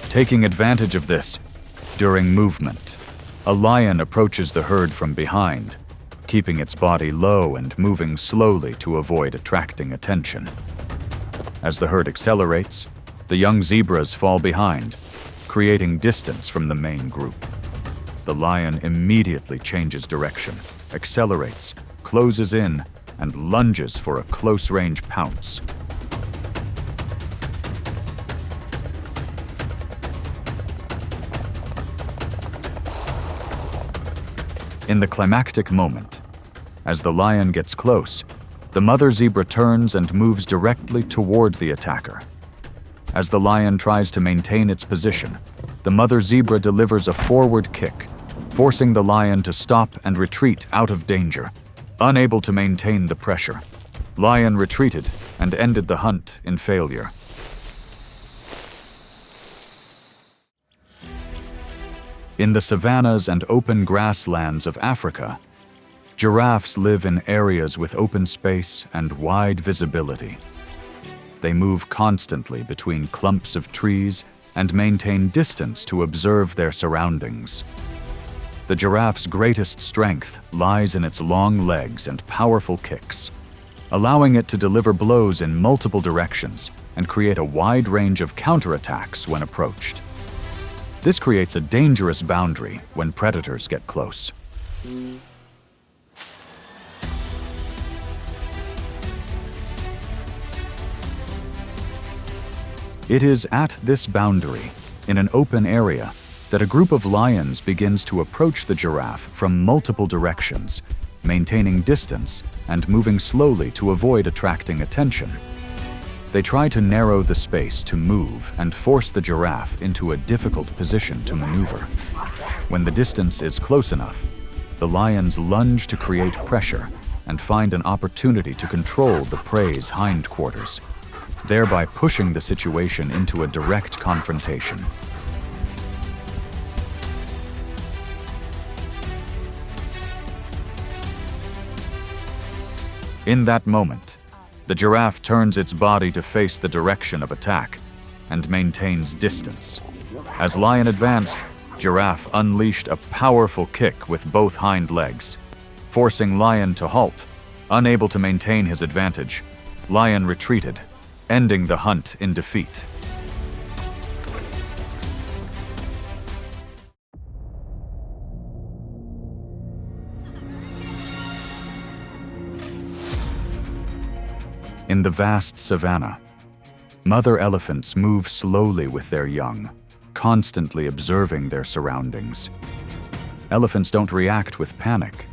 Taking advantage of this, during movement, a lion approaches the herd from behind, keeping its body low and moving slowly to avoid attracting attention. As the herd accelerates, the young zebras fall behind, creating distance from the main group. The lion immediately changes direction, accelerates, closes in, and lunges for a close-range pounce. In the climactic moment, as the lion gets close, the mother zebra turns and moves directly toward the attacker. As the lion tries to maintain its position, the mother zebra delivers a forward kick, forcing the lion to stop and retreat out of danger. Unable to maintain the pressure, lion retreated and ended the hunt in failure. In the savannas and open grasslands of Africa, giraffes live in areas with open space and wide visibility. They move constantly between clumps of trees and maintain distance to observe their surroundings. The giraffe's greatest strength lies in its long legs and powerful kicks, allowing it to deliver blows in multiple directions and create a wide range of counterattacks when approached. This creates a dangerous boundary when predators get close. It is at this boundary, in an open area, that a group of lions begins to approach the giraffe from multiple directions, maintaining distance and moving slowly to avoid attracting attention. They try to narrow the space to move and force the giraffe into a difficult position to maneuver. When the distance is close enough, the lions lunge to create pressure and find an opportunity to control the prey's hindquarters, thereby pushing the situation into a direct confrontation. In that moment, the giraffe turns its body to face the direction of attack and maintains distance. As lion advanced, giraffe unleashed a powerful kick with both hind legs, forcing lion to halt. Unable to maintain his advantage, lion retreated, ending the hunt in defeat. In the vast savannah, mother elephants move slowly with their young, constantly observing their surroundings. Elephants don't react with panic.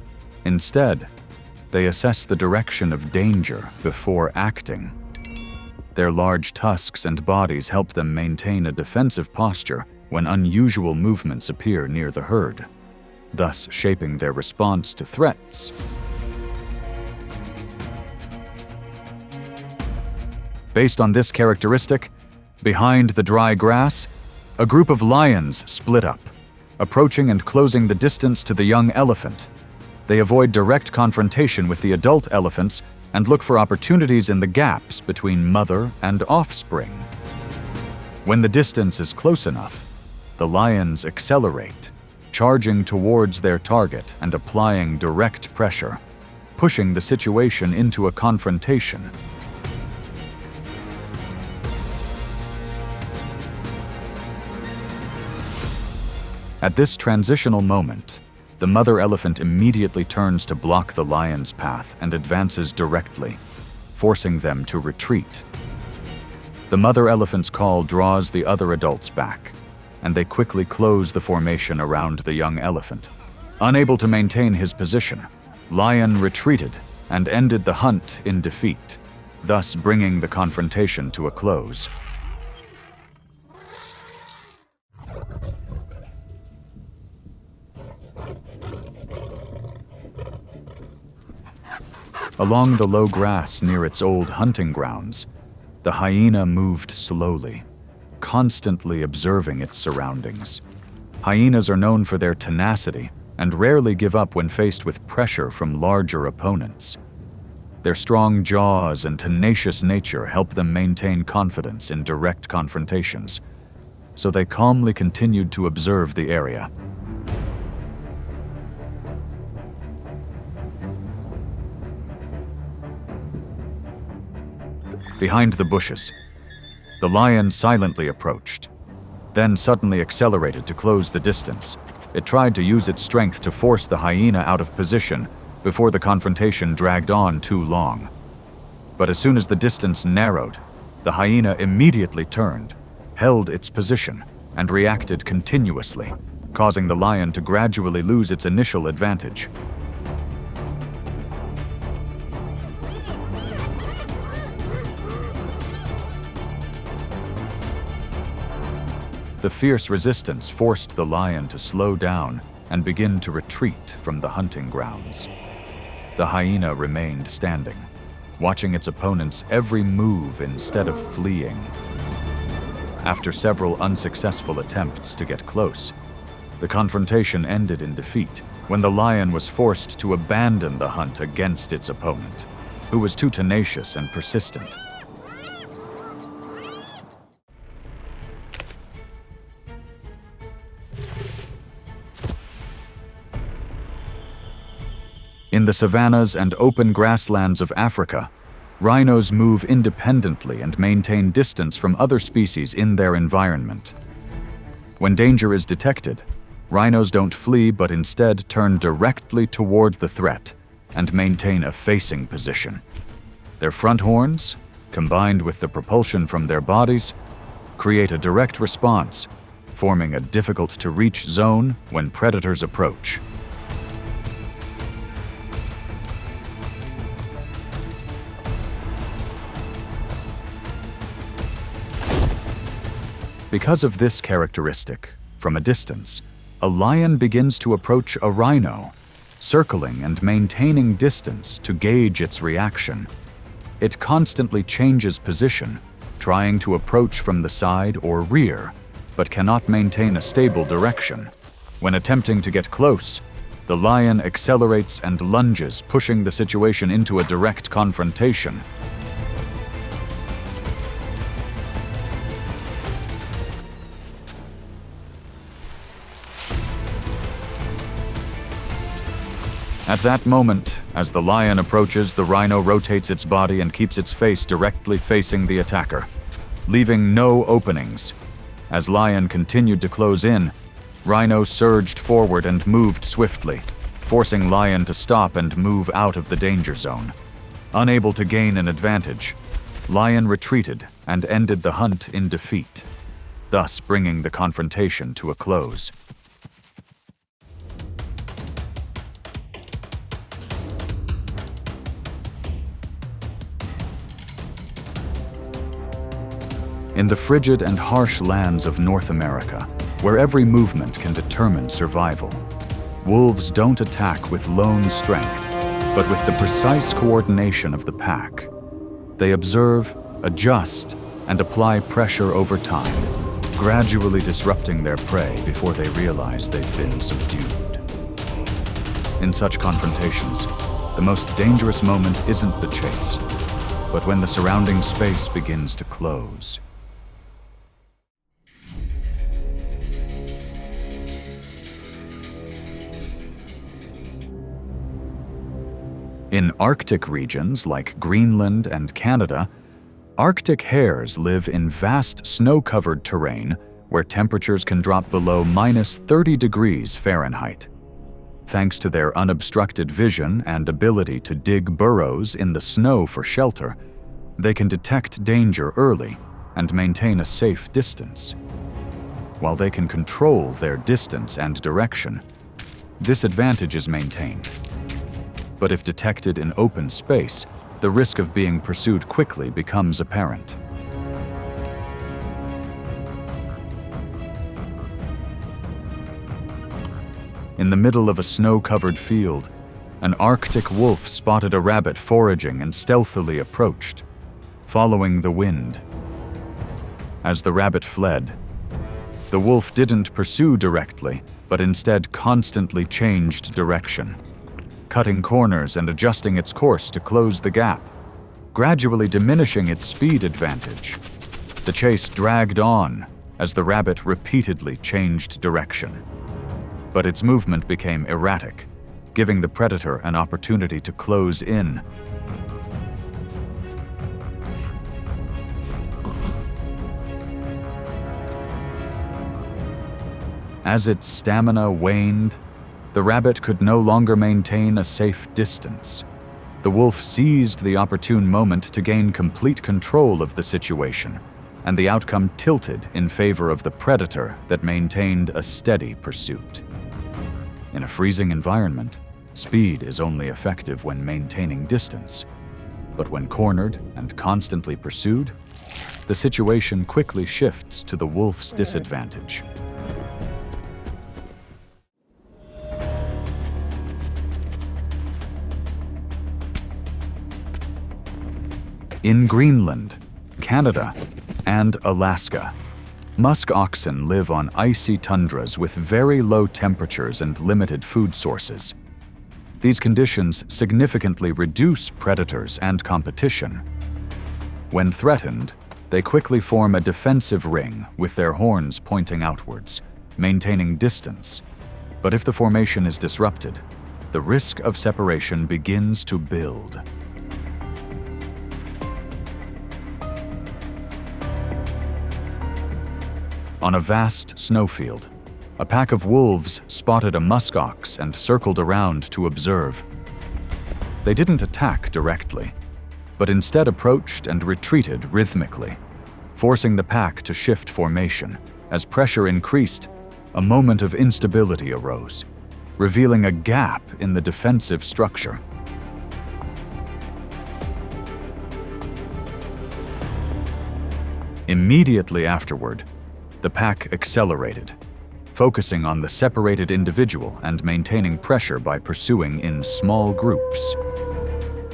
Instead, they assess the direction of danger before acting. Their large tusks and bodies help them maintain a defensive posture when unusual movements appear near the herd, thus shaping their response to threats. Based on this characteristic, behind the dry grass, a group of lions split up, approaching and closing the distance to the young elephant. They avoid direct confrontation with the adult elephants and look for opportunities in the gaps between mother and offspring. When the distance is close enough, the lions accelerate, charging towards their target and applying direct pressure, pushing the situation into a confrontation. At this transitional moment, the mother elephant immediately turns to block the lion's path and advances directly, forcing them to retreat. The mother elephant's call draws the other adults back, and they quickly close the formation around the young elephant. Unable to maintain his position, lion retreated and ended the hunt in defeat, thus bringing the confrontation to a close. Along the low grass near its old hunting grounds, the hyena moved slowly, constantly observing its surroundings. Hyenas are known for their tenacity and rarely give up when faced with pressure from larger opponents. Their strong jaws and tenacious nature help them maintain confidence in direct confrontations, so they calmly continued to observe the area. Behind the bushes, the lion silently approached, then suddenly accelerated to close the distance. It tried to use its strength to force the hyena out of position before the confrontation dragged on too long. But as soon as the distance narrowed, the hyena immediately turned, held its position, and reacted continuously, causing the lion to gradually lose its initial advantage. The fierce resistance forced the lion to slow down and begin to retreat from the hunting grounds. The hyena remained standing, watching its opponent's every move instead of fleeing. After several unsuccessful attempts to get close, the confrontation ended in defeat when the lion was forced to abandon the hunt against its opponent, who was too tenacious and persistent. In the savannas and open grasslands of Africa, rhinos move independently and maintain distance from other species in their environment. When danger is detected, rhinos don't flee but instead turn directly toward the threat and maintain a facing position. Their front horns, combined with the propulsion from their bodies, create a direct response, forming a difficult-to-reach zone when predators approach. Because of this characteristic, from a distance, a lion begins to approach a rhino, circling and maintaining distance to gauge its reaction. It constantly changes position, trying to approach from the side or rear, but cannot maintain a stable direction. When attempting to get close, The lion accelerates and lunges, pushing the situation into a direct confrontation. At that moment, as the lion approaches, the rhino rotates its body and keeps its face directly facing the attacker, leaving no openings. As lion continued to close in, rhino surged forward and moved swiftly, forcing lion to stop and move out of the danger zone. Unable to gain an advantage, lion retreated and ended the hunt in defeat, thus bringing the confrontation to a close. In the frigid and harsh lands of North America, where every movement can determine survival, wolves don't attack with lone strength, but with the precise coordination of the pack. They observe, adjust, and apply pressure over time, gradually disrupting their prey before they realize they've been subdued. In such confrontations, the most dangerous moment isn't the chase, but when the surrounding space begins to close. In Arctic regions like Greenland and Canada, Arctic hares live in vast snow-covered terrain where temperatures can drop below -30 degrees Fahrenheit. Thanks to their unobstructed vision and ability to dig burrows in the snow for shelter, they can detect danger early and maintain a safe distance. While they can control their distance and direction, this advantage is maintained. But if detected in open space, the risk of being pursued quickly becomes apparent. In the middle of a snow-covered field, an Arctic wolf spotted a rabbit foraging and stealthily approached, following the wind. As the rabbit fled, the wolf didn't pursue directly, but instead constantly changed direction, cutting corners and adjusting its course to close the gap, gradually diminishing its speed advantage. The chase dragged on as the rabbit repeatedly changed direction. But its movement became erratic, giving the predator an opportunity to close in. As its stamina waned, the rabbit could no longer maintain a safe distance. The wolf seized the opportune moment to gain complete control of the situation, and the outcome tilted in favor of the predator that maintained a steady pursuit. In a freezing environment, speed is only effective when maintaining distance. But when cornered and constantly pursued, the situation quickly shifts to the wolf's disadvantage. In Greenland, Canada, and Alaska, musk oxen live on icy tundras with very low temperatures and limited food sources. These conditions significantly reduce predators and competition. When threatened, they quickly form a defensive ring with their horns pointing outwards, maintaining distance. But if the formation is disrupted, the risk of separation begins to build. On a vast snowfield, a pack of wolves spotted a muskox and circled around to observe. They didn't attack directly, but instead approached and retreated rhythmically, forcing the pack to shift formation. As pressure increased, a moment of instability arose, revealing a gap in the defensive structure. Immediately afterward, the pack accelerated, focusing on the separated individual and maintaining pressure by pursuing in small groups.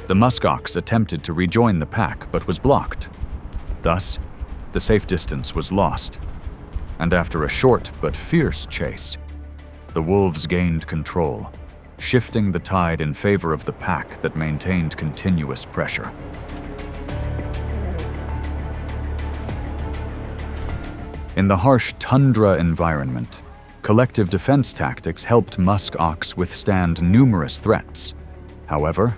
The muskox attempted to rejoin the pack but was blocked. Thus, the safe distance was lost, and after a short but fierce chase, the wolves gained control, shifting the tide in favor of the pack that maintained continuous pressure. In the harsh tundra environment, collective defense tactics helped musk ox withstand numerous threats. However,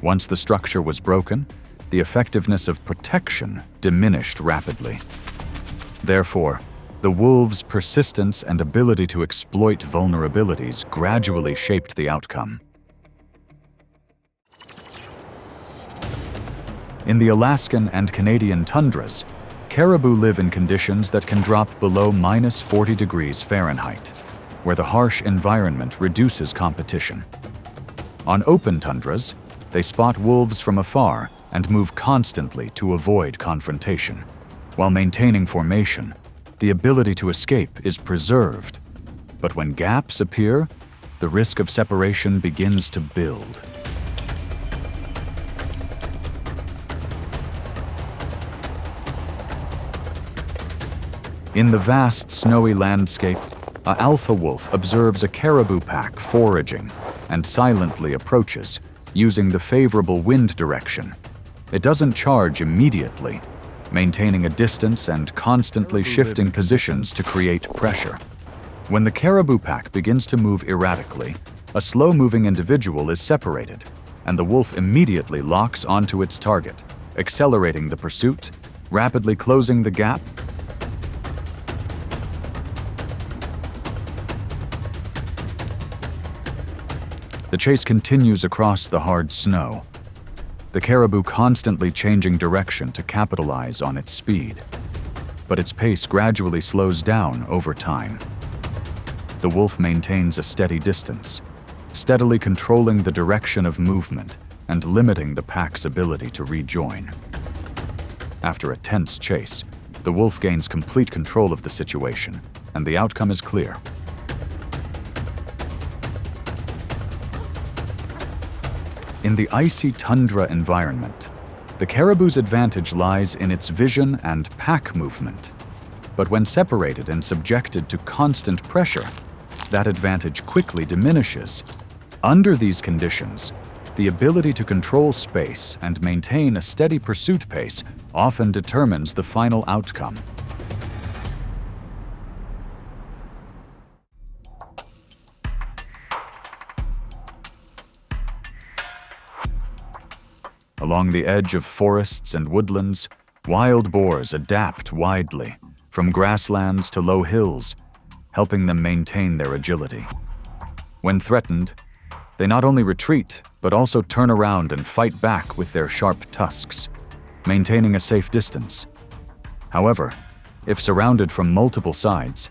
once the structure was broken, the effectiveness of protection diminished rapidly. Therefore, the wolves' persistence and ability to exploit vulnerabilities gradually shaped the outcome. In the Alaskan and Canadian tundras, caribou live in conditions that can drop below -40 degrees Fahrenheit, where the harsh environment reduces competition. On open tundras, they spot wolves from afar and move constantly to avoid confrontation. While maintaining formation, the ability to escape is preserved. But when gaps appear, the risk of separation begins to build. In the vast snowy landscape, an alpha wolf observes a caribou pack foraging and silently approaches, using the favorable wind direction. It doesn't charge immediately, maintaining a distance and constantly shifting positions to create pressure. When the caribou pack begins to move erratically, a slow-moving individual is separated, and the wolf immediately locks onto its target, accelerating the pursuit, rapidly closing the gap. The chase continues across the hard snow, the caribou constantly changing direction to capitalize on its speed. But its pace gradually slows down over time. The wolf maintains a steady distance, steadily controlling the direction of movement and limiting the pack's ability to rejoin. After a tense chase, the wolf gains complete control of the situation, and the outcome is clear. In the icy tundra environment, the caribou's advantage lies in its vision and pack movement. But when separated and subjected to constant pressure, that advantage quickly diminishes. Under these conditions, the ability to control space and maintain a steady pursuit pace often determines the final outcome. Along the edge of forests and woodlands, wild boars adapt widely, from grasslands to low hills, helping them maintain their agility. When threatened, they not only retreat, but also turn around and fight back with their sharp tusks, maintaining a safe distance. However, if surrounded from multiple sides,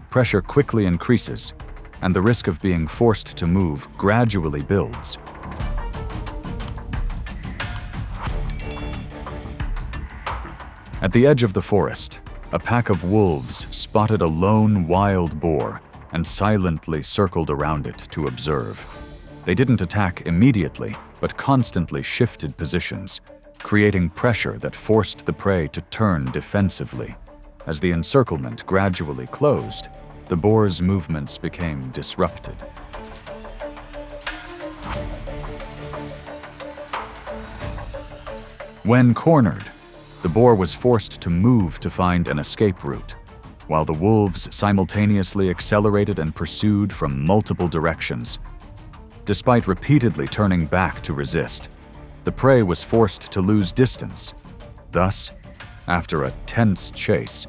pressure quickly increases, and the risk of being forced to move gradually builds. At the edge of the forest, a pack of wolves spotted a lone wild boar and silently circled around it to observe. They didn't attack immediately, but constantly shifted positions, creating pressure that forced the prey to turn defensively. As the encirclement gradually closed, the boar's movements became disrupted. When cornered, the boar was forced to move to find an escape route, while the wolves simultaneously accelerated and pursued from multiple directions. Despite repeatedly turning back to resist, the prey was forced to lose distance. Thus, after a tense chase,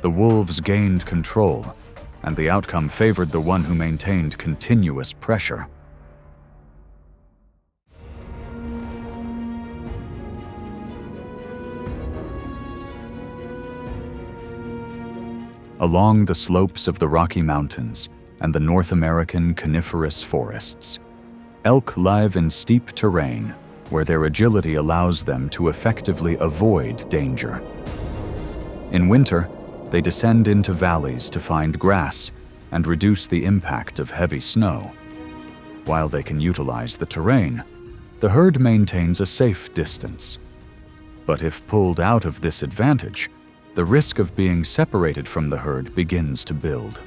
the wolves gained control, and the outcome favored the one who maintained continuous pressure. Along the slopes of the Rocky Mountains and the North American coniferous forests, elk live in steep terrain where their agility allows them to effectively avoid danger. In winter, they descend into valleys to find grass and reduce the impact of heavy snow. While they can utilize the terrain, the herd maintains a safe distance. But if pulled out of this advantage, the risk of being separated from the herd begins to build.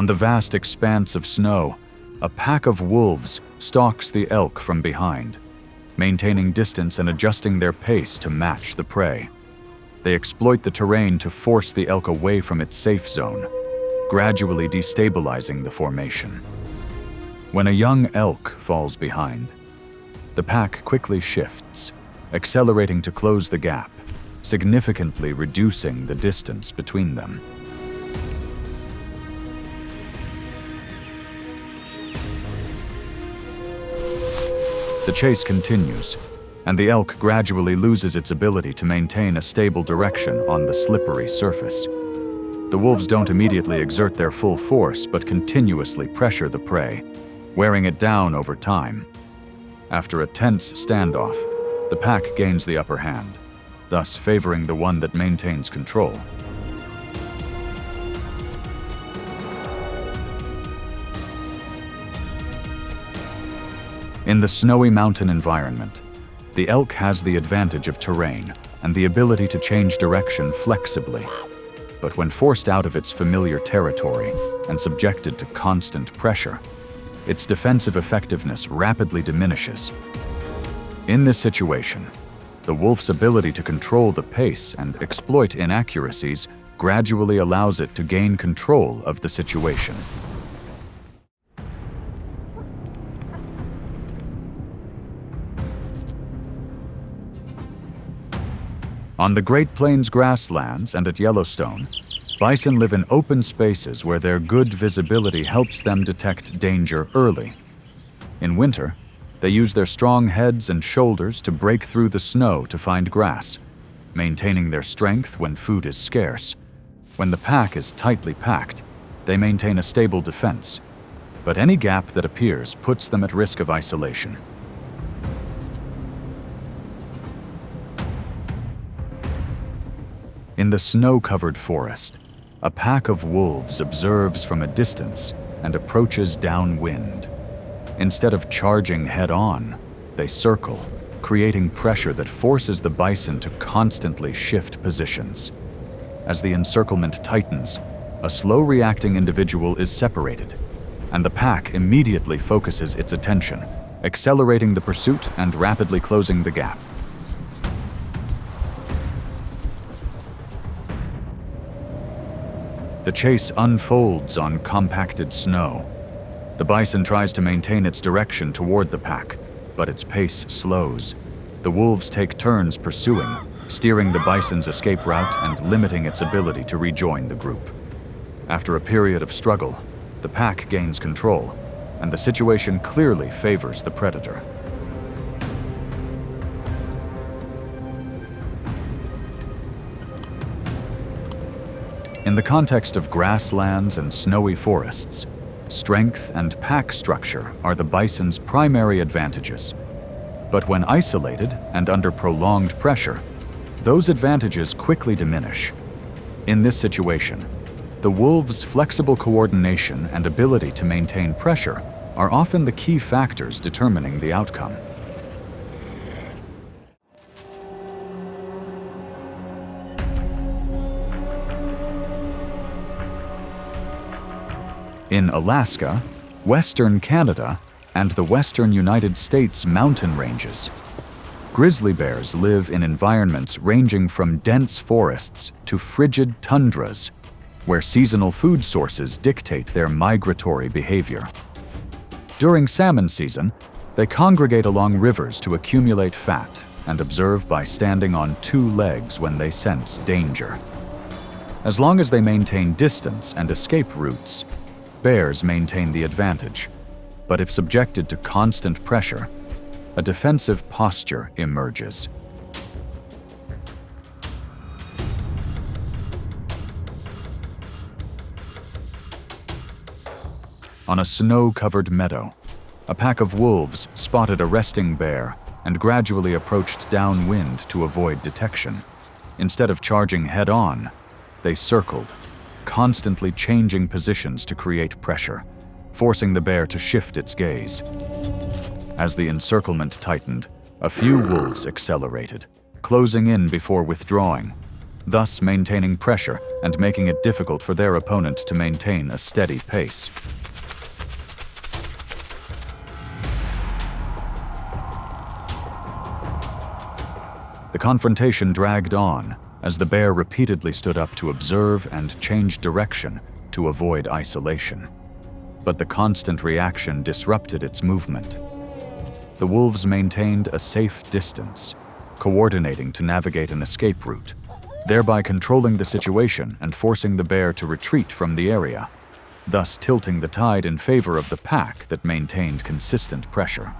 On the vast expanse of snow, a pack of wolves stalks the elk from behind, maintaining distance and adjusting their pace to match the prey. They exploit the terrain to force the elk away from its safe zone, gradually destabilizing the formation. When a young elk falls behind, the pack quickly shifts, accelerating to close the gap, significantly reducing the distance between them. The chase continues, and the elk gradually loses its ability to maintain a stable direction on the slippery surface. The wolves don't immediately exert their full force, but continuously pressure the prey, wearing it down over time. After a tense standoff, the pack gains the upper hand, thus favoring the one that maintains control. In the snowy mountain environment, the elk has the advantage of terrain and the ability to change direction flexibly. But when forced out of its familiar territory and subjected to constant pressure, its defensive effectiveness rapidly diminishes. In this situation, the wolf's ability to control the pace and exploit inaccuracies gradually allows it to gain control of the situation. On the Great Plains grasslands and at Yellowstone, bison live in open spaces where their good visibility helps them detect danger early. In winter, they use their strong heads and shoulders to break through the snow to find grass, maintaining their strength when food is scarce. When the pack is tightly packed, they maintain a stable defense, but any gap that appears puts them at risk of isolation. In the snow-covered forest, a pack of wolves observes from a distance and approaches downwind. Instead of charging head-on, they circle, creating pressure that forces the bison to constantly shift positions. As the encirclement tightens, a slow-reacting individual is separated, and the pack immediately focuses its attention, accelerating the pursuit and rapidly closing the gap. The chase unfolds on compacted snow. The bison tries to maintain its direction toward the pack, but its pace slows. The wolves take turns pursuing, steering the bison's escape route and limiting its ability to rejoin the group. After a period of struggle, the pack gains control, and the situation clearly favors the predator. In the context of grasslands and snowy forests, strength and pack structure are the bison's primary advantages. But when isolated and under prolonged pressure, those advantages quickly diminish. In this situation, the wolves' flexible coordination and ability to maintain pressure are often the key factors determining the outcome. In Alaska, Western Canada, and the Western United States mountain ranges, grizzly bears live in environments ranging from dense forests to frigid tundras, where seasonal food sources dictate their migratory behavior. During salmon season, they congregate along rivers to accumulate fat and observe by standing on two legs when they sense danger. As long as they maintain distance and escape routes, bears maintain the advantage, but if subjected to constant pressure, a defensive posture emerges. On a snow-covered meadow, a pack of wolves spotted a resting bear and gradually approached downwind to avoid detection. Instead of charging head-on, they circled, constantly changing positions to create pressure, forcing the bear to shift its gaze. As the encirclement tightened, a few wolves accelerated, closing in before withdrawing. thus maintaining pressure and making it difficult for their opponent to maintain a steady pace. The confrontation dragged on as the bear repeatedly stood up to observe and change direction to avoid isolation. But the constant reaction disrupted its movement. The wolves maintained a safe distance, coordinating to navigate an escape route, thereby controlling the situation and forcing the bear to retreat from the area, thus tilting the tide in favor of the pack that maintained consistent pressure.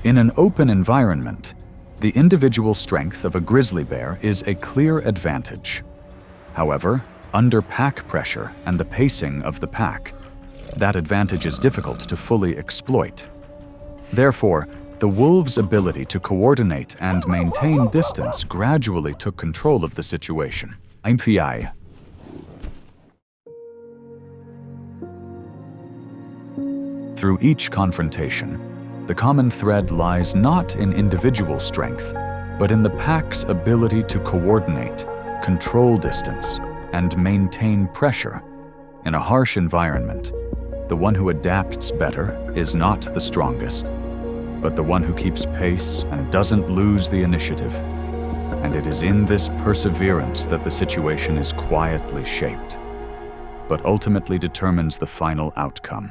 In an open environment, the individual strength of a grizzly bear is a clear advantage. However, under pack pressure and the pacing of the pack, that advantage is difficult to fully exploit. Therefore, the wolves' ability to coordinate and maintain distance gradually took control of the situation. Through each confrontation, the common thread lies not in individual strength, but in the pack's ability to coordinate, control distance, and maintain pressure. In a harsh environment, the one who adapts better is not the strongest, but the one who keeps pace and doesn't lose the initiative. And it is in this perseverance that the situation is quietly shaped, but ultimately determines the final outcome.